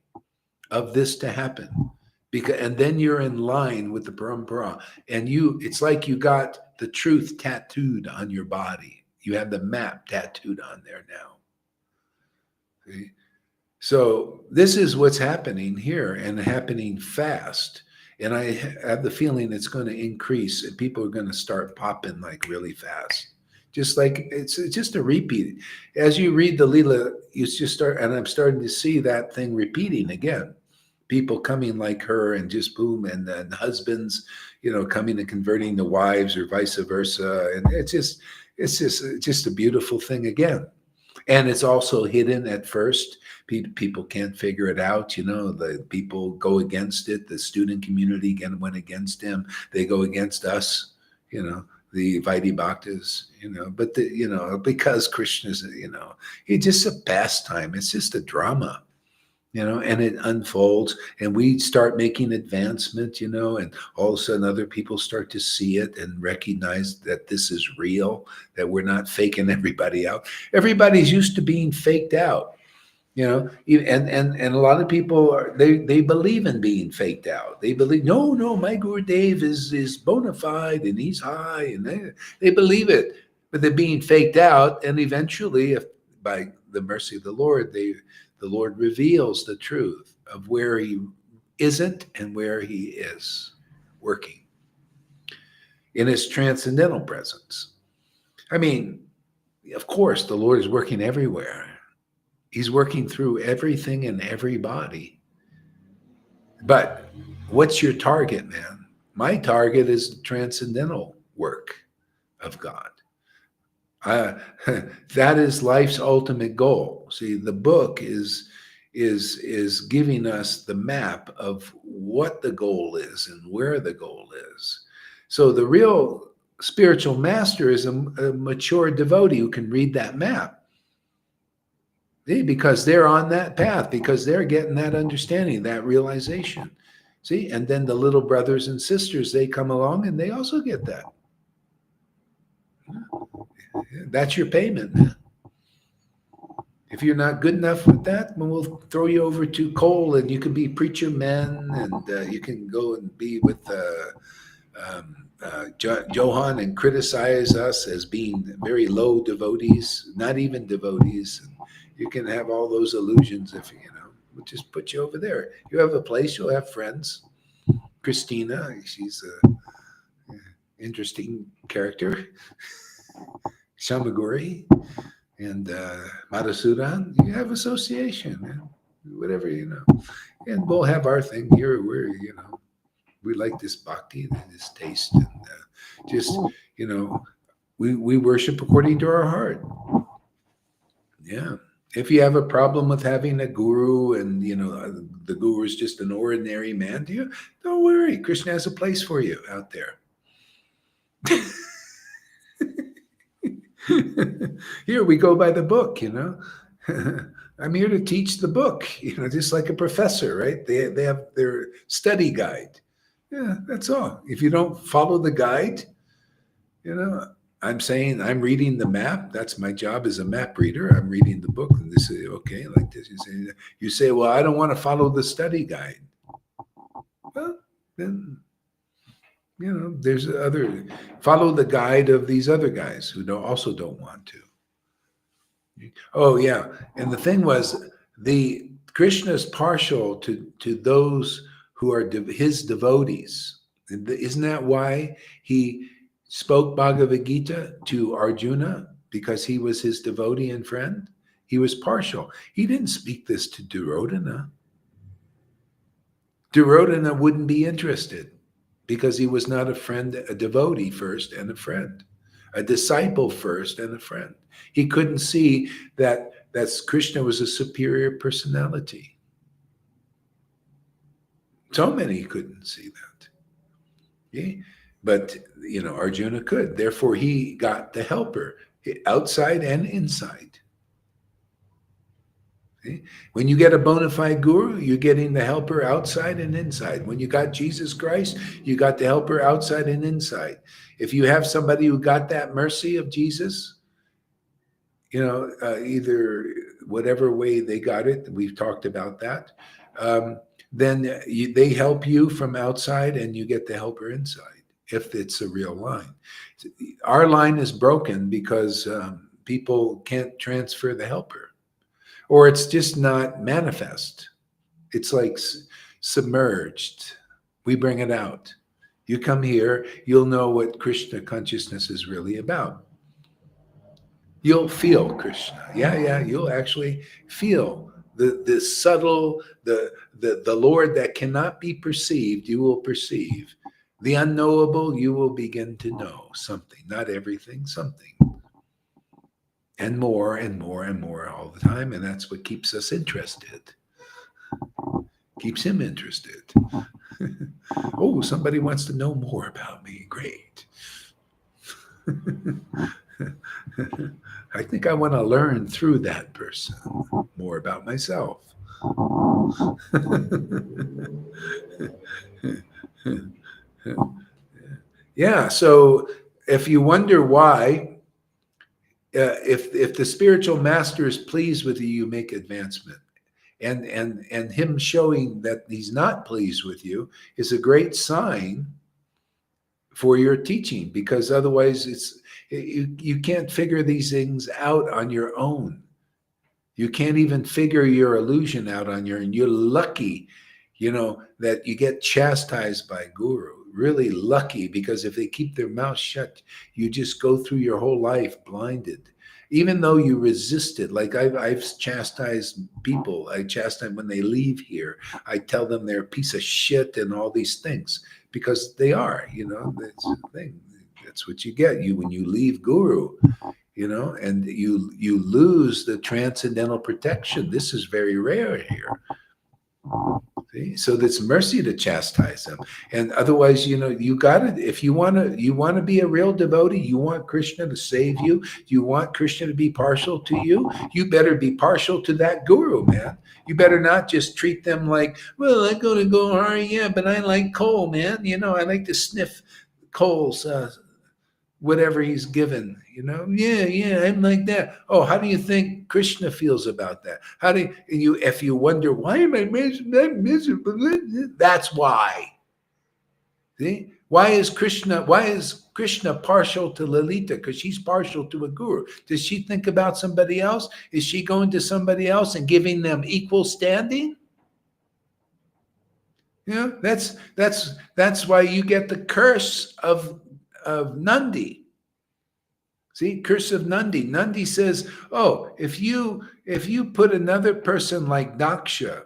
Speaker 2: of this to happen. And then you're in line with the parampara, and it's like you got the truth tattooed on your body. You have the map tattooed on there now. See? So this is what's happening here, and happening fast. And I have the feeling it's going to increase, and people are going to start popping like really fast. Just like it's just a repeat. As you read the Leela, you just start, and I'm starting to see that thing repeating again. People coming like her and just boom, and then husbands, coming and converting the wives or vice versa. And it's just a beautiful thing again. And it's also hidden at first. People can't figure it out. The people go against it. The student community again went against him. They go against us, the Vaidhi Bhaktas, but because Krishna's, it's just a pastime. It's just a drama. And it unfolds, and we start making advancement, and all of a sudden other people start to see it and recognize that this is real, that we're not faking everybody out. Everybody's used to being faked out, and a lot of people they believe in being faked out. They believe, no, my Gurudev is bona fide and he's high, and they believe it, but they're being faked out, and eventually, if by the mercy of the Lord, the Lord reveals the truth of where he isn't and where he is working in his transcendental presence. I mean, of course, the Lord is working everywhere. He's working through everything and everybody. But what's your target, man? My target is the transcendental work of God. That is life's ultimate goal. See, the book is giving us the map of what the goal is and where the goal is. So the real spiritual master is a mature devotee who can read that map. See, because they're on that path, because they're getting that understanding, that realization. See, and then the little brothers and sisters, they come along and they also get that. That's your payment, man. If you're not good enough with that, then we'll throw you over to Cole, and you can be preacher men, and you can go and be with Johan and criticize us as being very low devotees, not even devotees. And you can have all those illusions if we'll just put you over there. You have a place, you'll have friends. Christina, she's an interesting character. Shamaguri and Madhusudan, you have association, man. Whatever, and we'll have our thing here. We like this bhakti and this taste, and just we worship according to our heart. Yeah. If you have a problem with having a guru and the guru is just an ordinary man to you, don't worry. Krishna has a place for you out there. Here we go by the book, I'm here to teach the book, just like a professor, right? They have their study guide. Yeah, that's all. If you don't follow the guide, I'm saying I'm reading the map. That's my job as a map reader. I'm reading the book, and this is okay, like this. You say, well, I don't want to follow the study guide. Well, then there's other follow the guide of these other guys who also don't want to. Oh yeah, and the thing was, the Krishna is partial to those who are his devotees. Isn't that why he spoke Bhagavad Gita to Arjuna? Because he was his devotee and friend. He was partial. He didn't speak this to Duryodhana. Duryodhana wouldn't be interested because he was not a friend, a devotee first and a friend, a disciple first and a friend. He couldn't see that Krishna was a superior personality. So many couldn't see that. Okay? But, Arjuna could. Therefore, he got the helper outside and inside. Okay? When you get a bona fide guru, you're getting the helper outside and inside. When you got Jesus Christ, you got the helper outside and inside. If you have somebody who got that mercy of Jesus, either whatever way they got it, we've talked about that, then they help you from outside and you get the helper inside, if it's a real line. Our line is broken because people can't transfer the helper, or it's just not manifest. It's like submerged. We bring it out. You come here, you'll know what Krishna consciousness is really about. You'll feel Krishna. Yeah, you'll actually feel the subtle, the Lord that cannot be perceived, you will perceive. The unknowable, you will begin to know something, not everything, something. And more and more and more all the time. And that's what keeps us interested. Keeps him interested. Oh, somebody wants to know more about me. Great. I think I want to learn through that person more about myself. Yeah, so if you wonder why, if the spiritual master is pleased with you, you make advancement. And him showing that he's not pleased with you is a great sign for your teaching, because otherwise you can't figure these things out on your own. You can't even figure your illusion out on your own. You're lucky, that you get chastised by guru. Really lucky, because if they keep their mouth shut, you just go through your whole life blinded. Even though you resist it, like I've chastised people. I chastise when they leave here. I tell them they're a piece of shit and all these things, because they are, that's the thing. That's what you get when you leave guru, and you lose the transcendental protection. This is very rare here. See? So it's mercy to chastise them. And otherwise, you got it. If you want to be a real devotee, you want Krishna to save you, you want Krishna to be partial to you, you better be partial to that guru, man. You better not just treat them like, well, I go to Gaurahari, yeah, but I like coal, man. I like to sniff coals, whatever he's given, yeah, I'm like that. Oh, how do you think Krishna feels about that? How do you, if you wonder, why am I miserable? That's why. See? Why is Krishna partial to Lalita? Because she's partial to a guru. Does she think about somebody else? Is she going to somebody else and giving them equal standing? That's why you get the curse of Nandi. See, curse of Nandi. Nandi says, oh, if you put another person like Daksha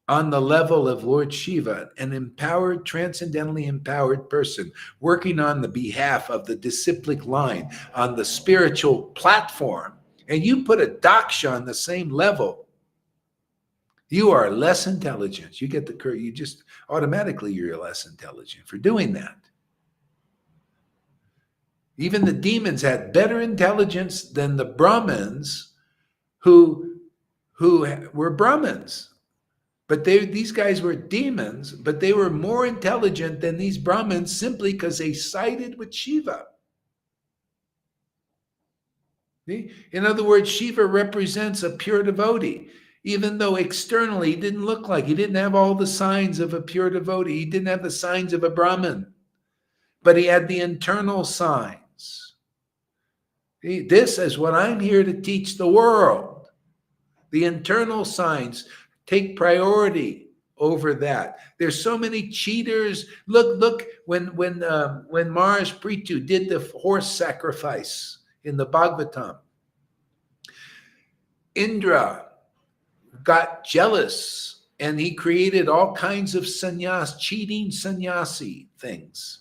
Speaker 2: on the level of Lord Shiva, an empowered, transcendently empowered person working on the behalf of the disciplic line on the spiritual platform, and you put a Daksha on the same level, you are less intelligent. You get the you just automatically you're less intelligent for doing that. Even the demons had better intelligence than the Brahmins who were Brahmins. But these guys were demons, but they were more intelligent than these Brahmins simply because they sided with Shiva. See? In other words, Shiva represents a pure devotee, even though externally he didn't look like, he didn't have all the signs of a pure devotee. He didn't have the signs of a Brahmin, but he had the internal signs. See? This is what I'm here to teach the world. The internal signs take priority over that. There's so many cheaters. Look, when Mars Prithu did the horse sacrifice in the Bhagavatam, Indra got jealous and he created all kinds of cheating sannyasi things,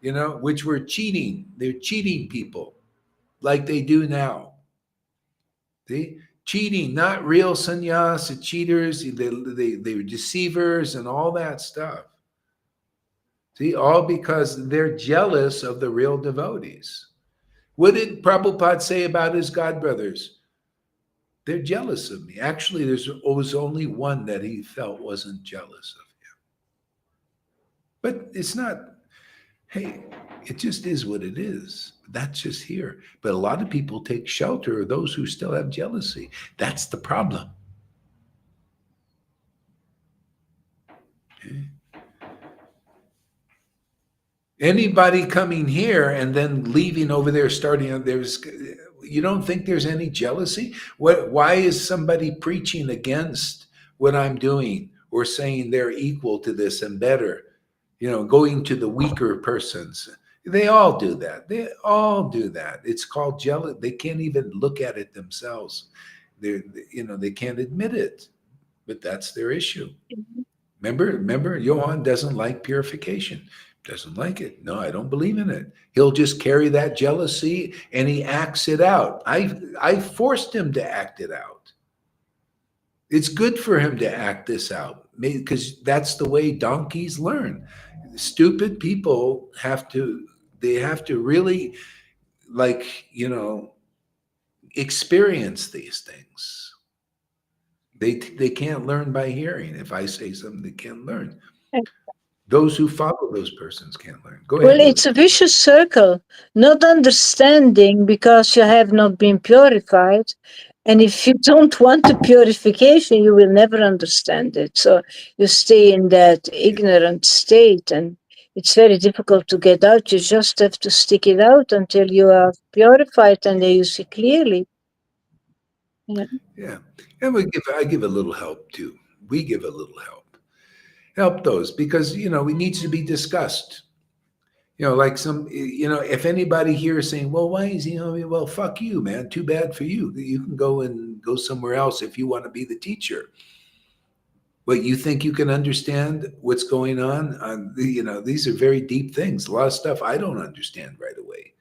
Speaker 2: which were cheating. They're cheating people like they do now. See? Cheating, not real sannyas, cheaters, they were deceivers and all that stuff. See, all because they're jealous of the real devotees. What did Prabhupada say about his godbrothers? They're jealous of me. Actually, there was only one that he felt wasn't jealous of him. But it's not, hey, it just is what it is. That's just here. But a lot of people take shelter of those who still have jealousy. That's the problem. Okay. Anybody coming here and then leaving over there, you don't think there's any jealousy? Why is somebody preaching against what I'm doing or saying they're equal to this and better? Going to the weaker persons. They all do that. They all do that. It's called jealous. They can't even look at it themselves. They can't admit it, but that's their issue. Remember, Johann doesn't like purification. Doesn't like it. No, I don't believe in it. He'll just carry that jealousy and he acts it out. I forced him to act it out. It's good for him to act this out because that's the way donkeys learn. Stupid people have to really experience these things. They can't learn by hearing. If I say something, they can't learn. Those who follow those persons can't learn. Go ahead.
Speaker 3: Well, it's a vicious circle. Not understanding because you have not been purified. And if you don't want the purification, you will never understand it. So you stay in that ignorant state, and it's very difficult to get out. You just have to stick it out until you are purified and then you see clearly.
Speaker 2: Yeah. And I give a little help too. We give a little help. Help those because, it needs to be discussed. Like if anybody here is saying, well, why is he, well, fuck you, man. Too bad for you. You can go somewhere else if you want to be the teacher. But you think you can understand what's going on? These are very deep things. A lot of stuff I don't understand right away.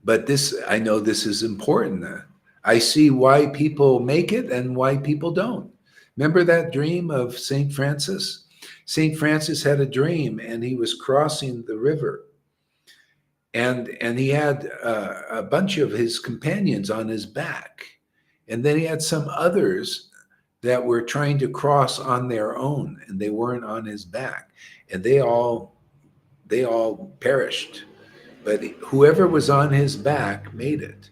Speaker 2: But I know this is important. I see why people make it and why people don't. Remember that dream of St. Francis? St. Francis had a dream and he was crossing the river. And he had a bunch of his companions on his back. And then he had some others that were trying to cross on their own and they weren't on his back. And they all perished. But whoever was on his back made it.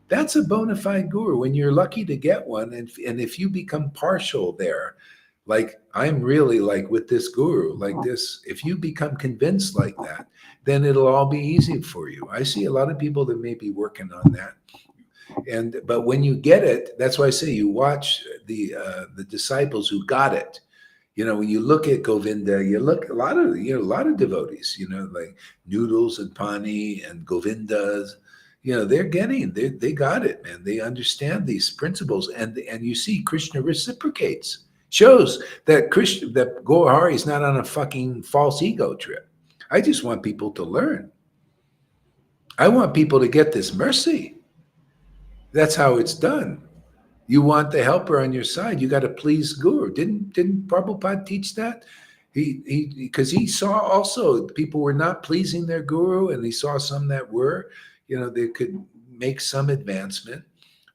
Speaker 2: That's a bona fide guru when you're lucky to get one. And if you become partial there, like I'm really like with this guru, like this, if you become convinced like that, then it'll all be easy for you. I see a lot of people that may be working on that. But when you get it, that's why I say you watch the disciples who got it. When you look at Govinda, you look a lot of devotees, like Noodles and Pani and Govindas, they got it, man. They understand these principles, and you see Krishna reciprocates, shows that Gaurahari is not on a fucking false ego trip. I just want people to learn. I want people to get this mercy. That's how it's done. You want the helper on your side. You got to please Guru. Didn't Prabhupada teach that? Because he saw also people were not pleasing their Guru, and he saw some that were. They could make some advancement,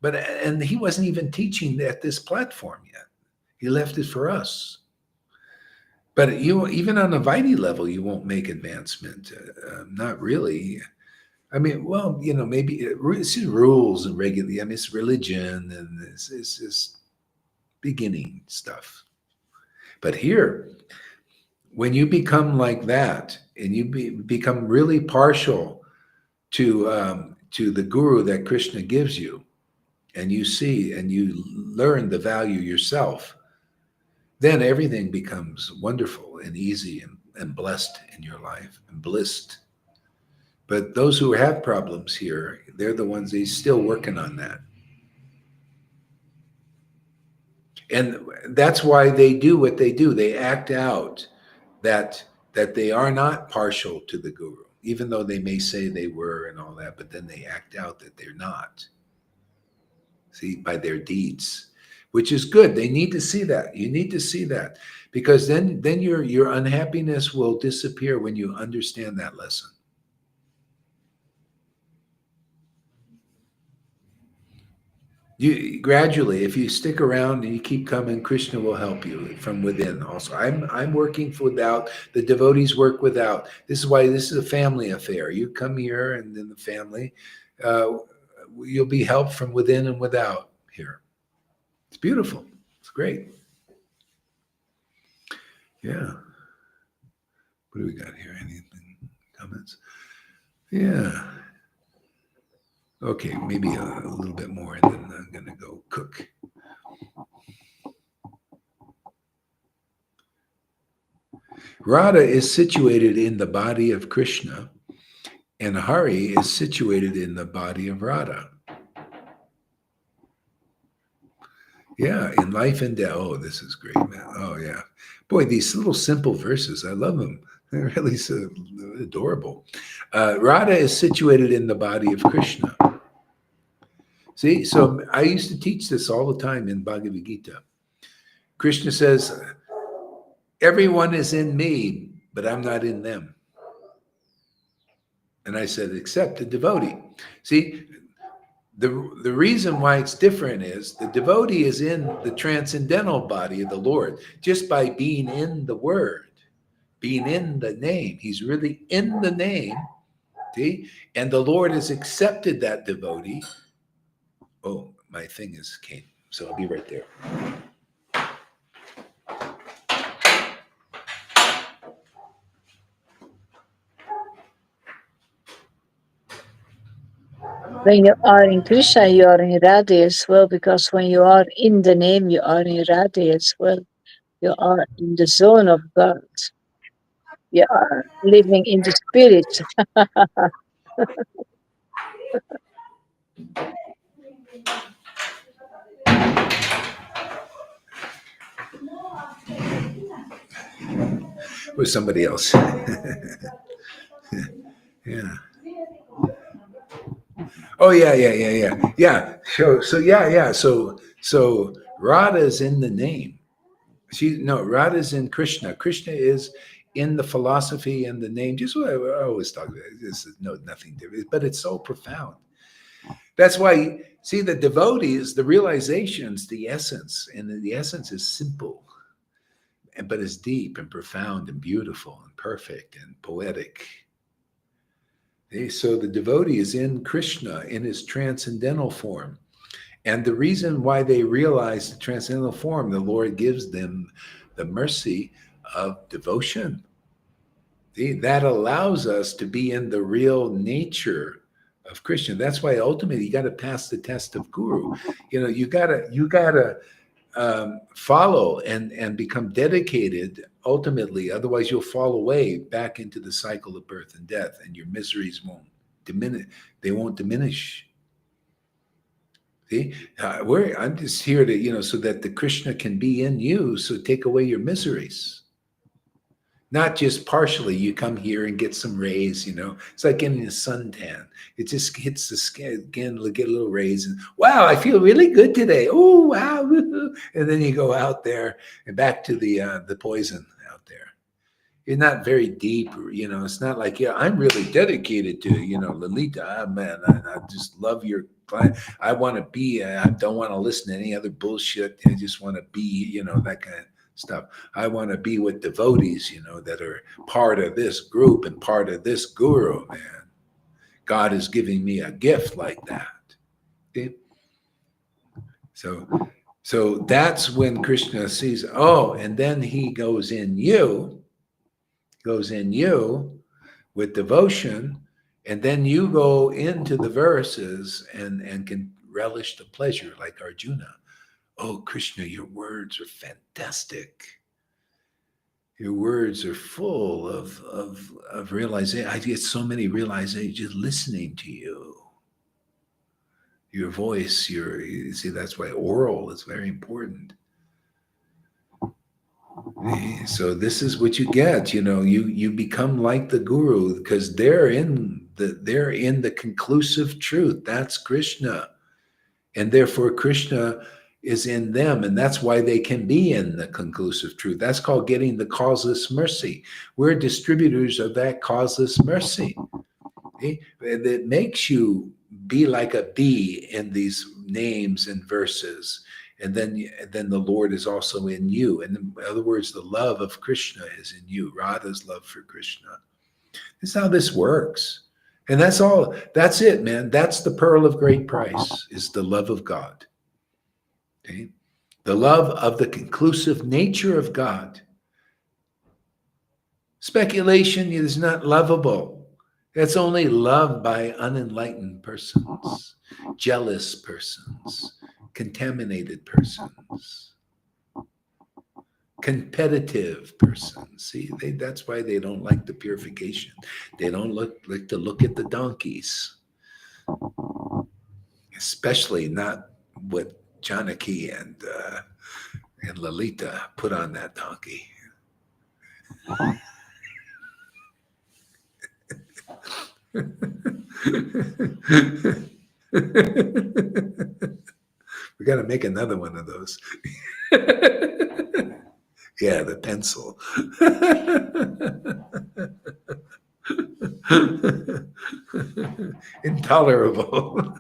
Speaker 2: and he wasn't even teaching at this platform yet. He left it for us. But even on a Vaidhi level, you won't make advancement. Not really. I mean, well, maybe it's rules and regularly. I mean, it's religion and it's just beginning stuff. But here, when you become like that and you become really partial to the Guru that Krishna gives you, and you see and you learn the value yourself, then everything becomes wonderful and easy and blessed in your life and blissed. But those who have problems here, they're the ones he's still working on that. And that's why they do what they do. They act out that they are not partial to the Guru, even though they may say they were and all that, but then they act out that they're not. See, by their deeds, which is good. They need to see that. You need to see that, because then your unhappiness will disappear when you understand that lesson. You gradually, if you stick around and you keep coming, Krishna will help you from within. Also, I'm working without. The devotees work without. This is why this is a family affair. You come here, and then the family, you'll be helped from within and without here. It's beautiful. It's great. Yeah. What do we got here? Anything? Comments? Yeah. Okay, maybe a little bit more, and then I'm going to go cook. Radha is situated in the body of Krishna, and Hari is situated in the body of Radha. Yeah, in life and death. Oh, this is great, man. Oh, yeah. Boy, these little simple verses, I love them. They're really so adorable. Radha is situated in the body of Krishna. See, so I used to teach this all the time in Bhagavad Gita. Krishna says, everyone is in me, but I'm not in them. And I said, except the devotee. See, the reason why it's different is the devotee is in the transcendental body of the Lord just by being in the word, being in the name. He's really in the name, see? And the Lord has accepted that devotee. Oh, my thing came, so I'll be right there.
Speaker 3: When you are in Krishna, you are in Radha as well, because when you are in the name, you are in Radha as well. You are in the zone of God. You are living in the spirit.
Speaker 2: With somebody else. Yeah. Oh, yeah. So Radha is in the name. Radha is in Krishna. Krishna is in the philosophy and the name. Just what I always talk about. This is nothing different, but it's so profound. That's why, see, the devotees, the realizations, the essence, and the essence is simple, but it's deep and profound and beautiful and perfect and poetic. So the devotee is in Krishna in his transcendental form. And the reason why they realize the transcendental form, the Lord gives them the mercy of devotion. That allows us to be in the real nature of Krishna. That's why ultimately you got to pass the test of Guru. You gotta follow and become dedicated ultimately. Otherwise, you'll fall away back into the cycle of birth and death, and your miseries won't diminish. They won't diminish. See, I'm just here to, so that the Krishna can be in you. So take away your miseries. Not just partially. You come here and get some rays, It's like getting a suntan. It just hits the skin again, get a little rays, and wow, I feel really good today. Oh, wow. And then you go out there and back to the poison out there. You're not very deep, it's not like, I'm really dedicated to, Lalita, man, I just love your client. I want to be, I don't want to listen to any other bullshit. I just want to be, that kind of stuff. I want to be with devotees, that are part of this group and part of this guru, man. God is giving me a gift like that. Okay? So that's when Krishna sees, and then he goes in you with devotion, and then you go into the verses and can relish the pleasure like Arjuna. Oh, Krishna, your words are fantastic. Your words are full of realization. I get so many realizations just listening to you. Your voice, you see, that's why oral is very important. So this is what you get. You become like the guru because they're in the conclusive truth. That's Krishna, and therefore Krishna is in them, and that's why they can be in the conclusive truth. That's called getting the causeless mercy. We're distributors of that causeless mercy. It makes you be like a bee in these names and verses. And then the Lord is also in you. And in other words, the love of Krishna is in you. Radha's love for Krishna. This is how this works. And that's all. That's it, man. That's the pearl of great price, is the love of God. Okay? The love of the conclusive nature of God. Speculation is not lovable. That's only loved by unenlightened persons, jealous persons, contaminated persons, competitive persons. See, that's why they don't like the purification. They don't like to look at the donkeys, especially not what Janaki and Lalita put on that donkey. We got to make another one of those. Yeah, the pencil. Intolerable.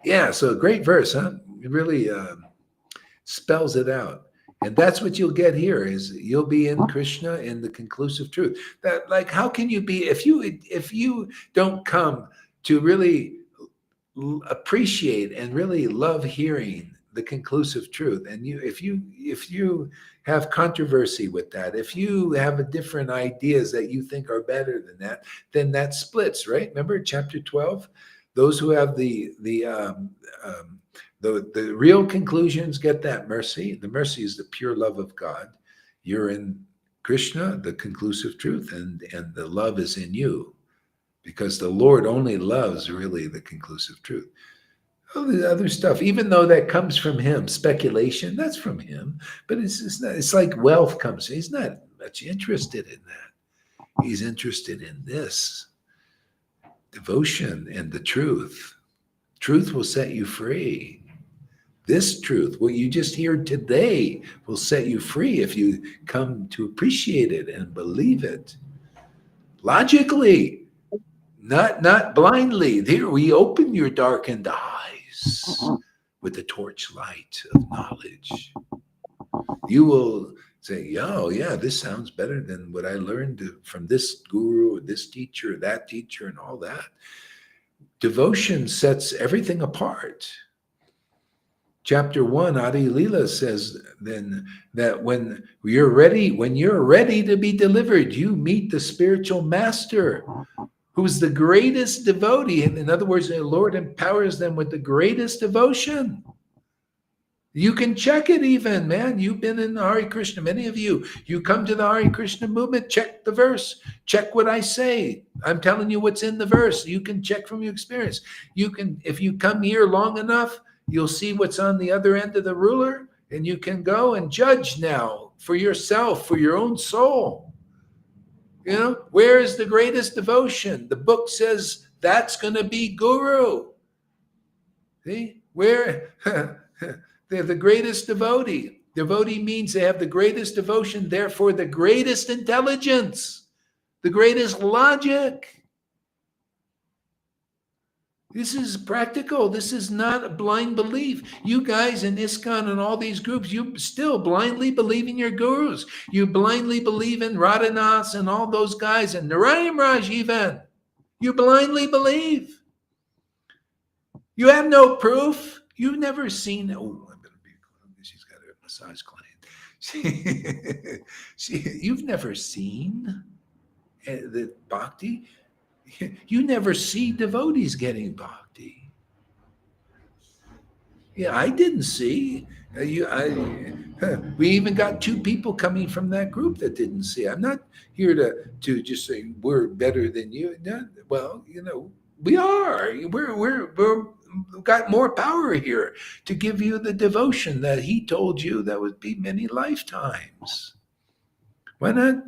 Speaker 2: Yeah, so great verse, huh? It really spells it out. And that's what you'll get here, is you'll be in Krishna in the conclusive truth. That, like, how can you be, if you don't come to really appreciate and really love hearing the conclusive truth, and if you have controversy with that, if you have different ideas that you think are better than that, then that splits, right? Remember chapter 12? Those who have the real conclusions get that mercy. The mercy is the pure love of God. You're in Krishna, the conclusive truth, and the love is in you, because the Lord only loves really the conclusive truth. All the other stuff, even though that comes from him, speculation, that's from him, but it's not. It's like wealth comes. He's not much interested in that. He's interested in this devotion and the truth. Truth will set you free. This truth, what you just heard today, will set you free if you come to appreciate it and believe it logically, not blindly. Here, we open your darkened eyes with the torchlight of knowledge. You will say, oh, yeah, this sounds better than what I learned from this guru or this teacher or that teacher and all that. Devotion sets everything apart. Chapter 1, Adi Leela says then that when you're ready to be delivered, you meet the spiritual master who's the greatest devotee. In other words, the Lord empowers them with the greatest devotion. You can check it even, man. You've been in the Hare Krishna. Many of you come to the Hare Krishna movement, check the verse. Check what I say. I'm telling you what's in the verse. You can check from your experience. You can, if you come here long enough, you'll see what's on the other end of the ruler, and you can go and judge now for yourself, for your own soul. You know, where is the greatest devotion? The book says that's going to be Guru. See, where they're the greatest devotee. Devotee means they have the greatest devotion, therefore the greatest intelligence, the greatest logic. This is practical. This is not a blind belief. You guys in ISKCON and all these groups, you still blindly believe in your gurus. You blindly believe in Radhanath and all those guys and Narayan Raj even. You blindly believe. You have no proof. You've never seen. Oh, I better be. She's got a massage client. You've never seen the bhakti. You never see devotees getting bhakti. Yeah, I didn't see. We even got 2 people coming from that group that didn't see. I'm not here to just say we're better than you. No, well, you know, we are. We've got more power here to give you the devotion that he told you that would be many lifetimes. Why not?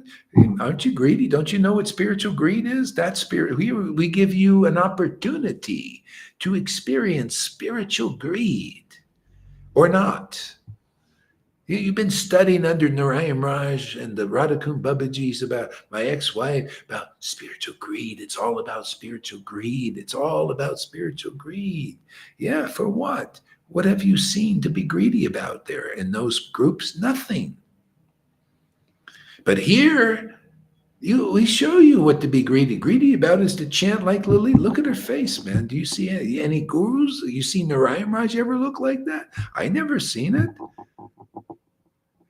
Speaker 2: Aren't you greedy? Don't you know what spiritual greed is? That spirit. We give you an opportunity to experience spiritual greed or not. You've been studying under Narayan Raj and the Radhakund Babaji's about my ex-wife, about spiritual greed. It's all about spiritual greed. It's all about spiritual greed. Yeah, for what? What have you seen to be greedy about there in those groups? Nothing. But here, we show you what to be greedy about is to chant like Lily. Look at her face, man. Do you see any gurus? You see Narayan Raj ever look like that? I never seen it.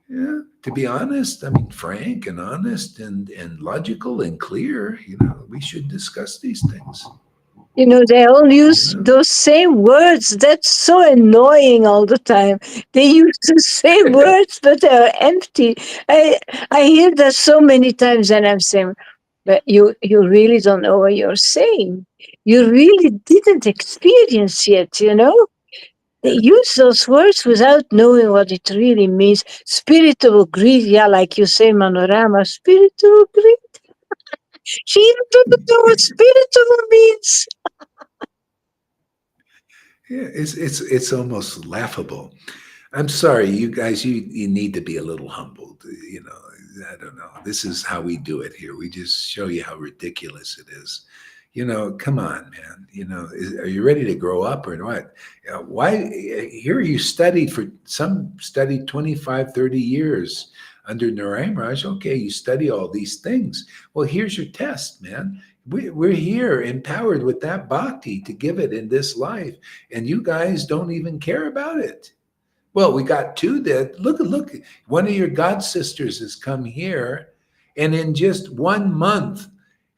Speaker 2: Yeah, to be honest, I mean, frank and honest and logical and clear, you know, we should discuss these things.
Speaker 3: You know, they all use those same words. That's so annoying all the time. They use the same words, but they're empty. I hear that so many times, and I'm saying, but you really don't know what you're saying. You really didn't experience yet, you know? They use those words without knowing what it really means. Spiritual greed, yeah, like you say, Manorama, spiritual greed. She even doesn't know what spiritual means.
Speaker 2: Yeah, it's almost laughable. I'm sorry, you guys, you need to be a little humbled. You know, I don't know. This is how we do it here. We just show you how ridiculous it is. You know, come on, man. You know, are you ready to grow up or what? Why here you studied some studied 25, 30 years under Narayan Raj. Okay, you study all these things. Well, here's your test, man. We're here empowered with that bhakti to give it in this life, and you guys don't even care about it. Well, we got 2 that look. One of your god sisters has come here, and in just 1 month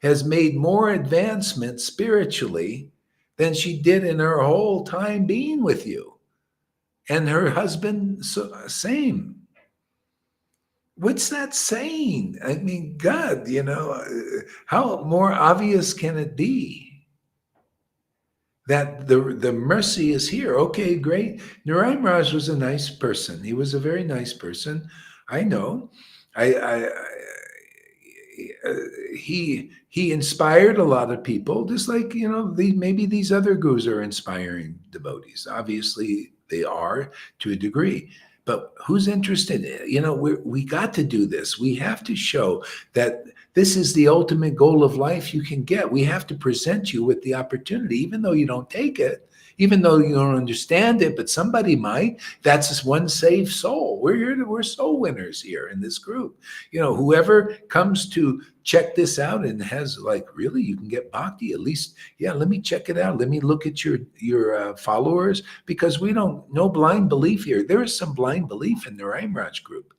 Speaker 2: has made more advancement spiritually than she did in her whole time being with you, and her husband same. What's that saying? I mean, God, you know, how more obvious can it be that the mercy is here? Okay, great. Narayan Raj was a nice person. He was a very nice person. I know. He inspired a lot of people, just like, you know, maybe these other gurus are inspiring devotees. Obviously, they are to a degree. But who's interested? You know, we got to do this. We have to show that this is the ultimate goal of life you can get. We have to present you with the opportunity, even though you don't take it, even though you don't understand it, but somebody might. That's just one saved soul. We're soul winners here in this group. You know, whoever comes to check this out and has like, really, you can get bhakti, at least, yeah, let me check it out. Let me look at your followers, because we don't, no blind belief here. There is some blind belief in the Narayan Raj group.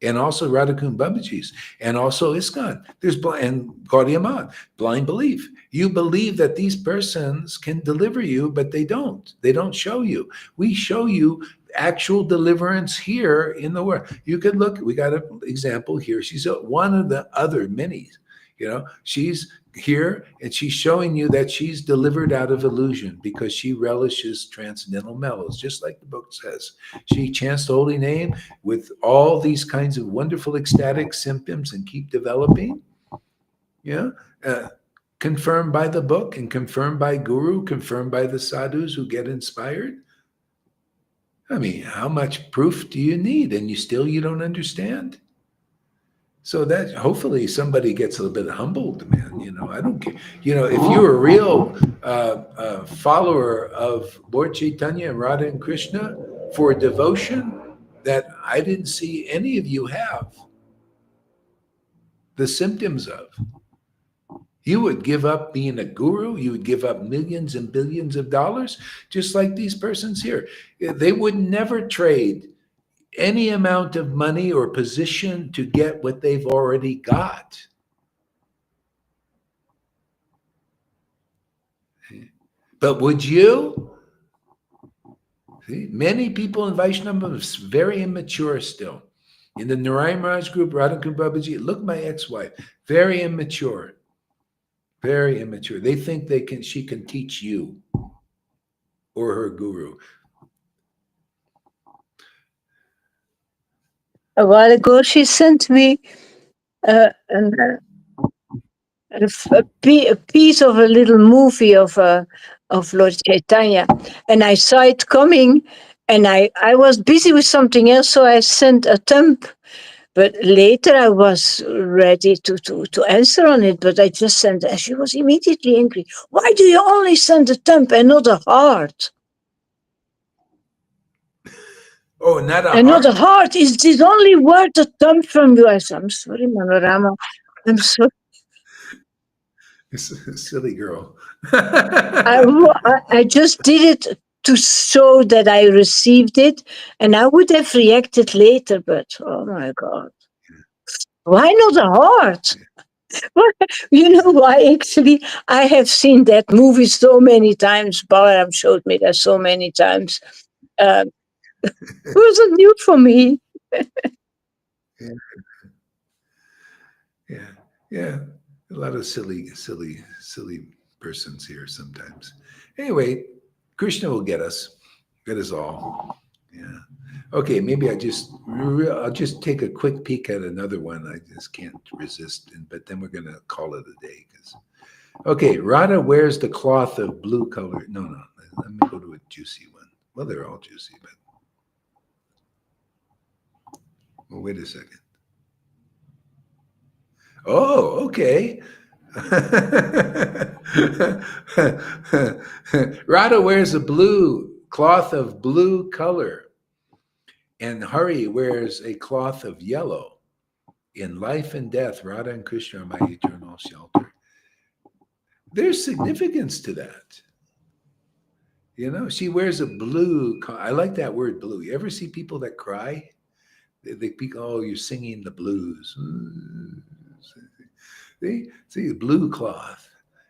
Speaker 2: and also Radhakund Babaji's, and also ISKCON. There's and Gaudiya Math, blind belief. You believe that these persons can deliver you, but they don't. They don't show you. We show you actual deliverance here in the world. You could look, we got an example here. She's one of the other many. She's here and she's showing you that she's delivered out of illusion because she relishes transcendental mellows, just like the book says. She chants the holy name with all these kinds of wonderful ecstatic symptoms and keep developing. Confirmed by the book and confirmed by Guru, confirmed by the sadhus who get inspired. I mean, how much proof do you need? And you don't understand? So that hopefully somebody gets a little bit humbled, man. I don't care. If you're a real follower of Lord Chaitanya and Radha and Krishna for devotion that I didn't see any of you have the symptoms of, you would give up being a guru. You would give up millions and billions of dollars, just like these persons here. They would never trade any amount of money or position to get what they've already got. But would you? See, many people in Vaishnava are very immature still. In the Narayan Maharaj group, Radhakund Babaji, look, my ex-wife, very immature. Very immature. They think she can teach you or her guru.
Speaker 3: A while ago, she sent me a piece of a little movie of Lord Chaitanya, and I saw it coming, and I was busy with something else, so I sent a thumb. But later I was ready to answer on it, but I just sent, and she was immediately angry. Why do you only send a thumb and not a heart?
Speaker 2: Oh, not a
Speaker 3: and
Speaker 2: heart?
Speaker 3: not a heart. Is this only worth a thumb from you? I said, I'm sorry, Manorama. I'm sorry.
Speaker 2: Silly girl.
Speaker 3: I just did it to show that I received it, and I would have reacted later, but oh my God. Why not a heart? You know why? Actually, I have seen that movie so many times. Balaram showed me that so many times. It wasn't new for me.
Speaker 2: Yeah. A lot of silly persons here sometimes. Anyway, Krishna will get us all. Yeah. Okay, maybe I'll just take a quick peek at another one. I just can't resist, but then we're going to call it a day. Okay, Radha wears the cloth of blue color. No, let me go to a juicy one. Well, they're all juicy, but well, wait a second. Oh, okay. Radha wears a blue cloth of blue color. And Hari wears a cloth of yellow. In life and death, Radha and Krishna are my eternal shelter. There's significance to that. She wears a blue. I like that word blue. You ever see people that cry? They oh, you're singing the blues. See, blue cloth.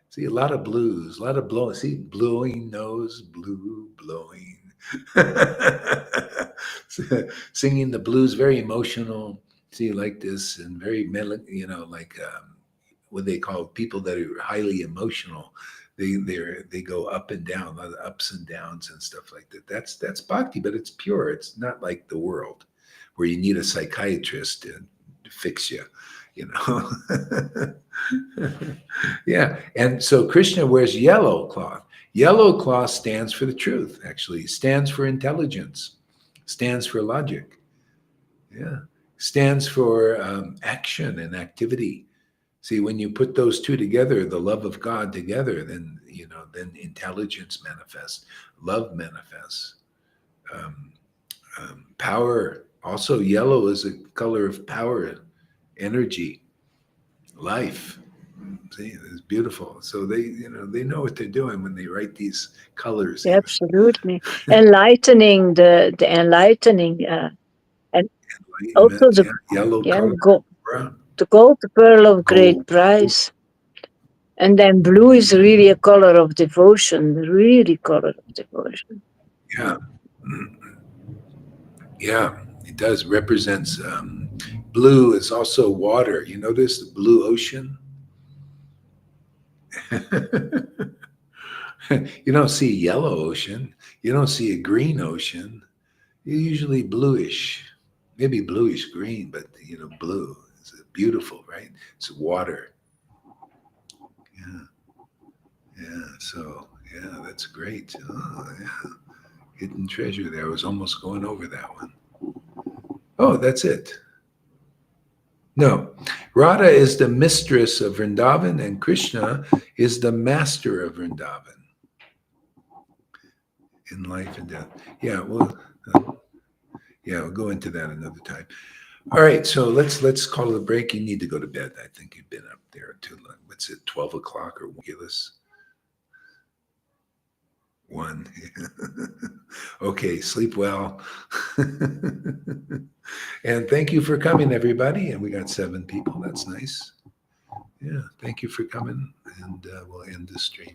Speaker 2: See, a lot of blues, a lot of blowing. See, blowing nose, blue, blowing. Singing the blues, very emotional. See, like this, and very like what they call people that are highly emotional. They go up and down, a lot of ups and downs and stuff like that. That's bhakti, but it's pure. It's not like the world where you need a psychiatrist to fix you. Yeah, and so Krishna wears yellow cloth. Yellow cloth stands for the truth, actually. Stands for intelligence. Stands for logic. Yeah. Stands for action and activity. See, when you put those two together, the love of God together, then intelligence manifests, love manifests, power. Also, yellow is a color of power, energy, life. See, it's beautiful. So they know what they're doing when they write these colors.
Speaker 3: Absolutely. Enlightening, the enlightening. And Also the
Speaker 2: yellow
Speaker 3: yeah,
Speaker 2: color.
Speaker 3: the gold, the pearl of
Speaker 2: Gold.
Speaker 3: great price. And then blue is really a color of devotion, really color of devotion.
Speaker 2: Yeah. Yeah, it does. Represents blue is also water. You notice the blue ocean? You don't see a yellow ocean. You don't see a green ocean. You're usually bluish, maybe bluish green, but blue is beautiful, right? It's water. Yeah, yeah. So yeah, that's great. Oh, yeah. Hidden treasure there. I was almost going over that one. Oh, that's it. No, Radha is the mistress of Vrindavan, and Krishna is the master of Vrindavan in life and death. Yeah, well, we'll go into that another time. All right, so let's call it a break. You need to go to bed. I think you've been up there till what's it, 12 o'clock or ridiculous? 1. Okay, sleep well. And thank you for coming, everybody. And we got 7 people. That's nice. Yeah, thank you for coming. And we'll end the stream.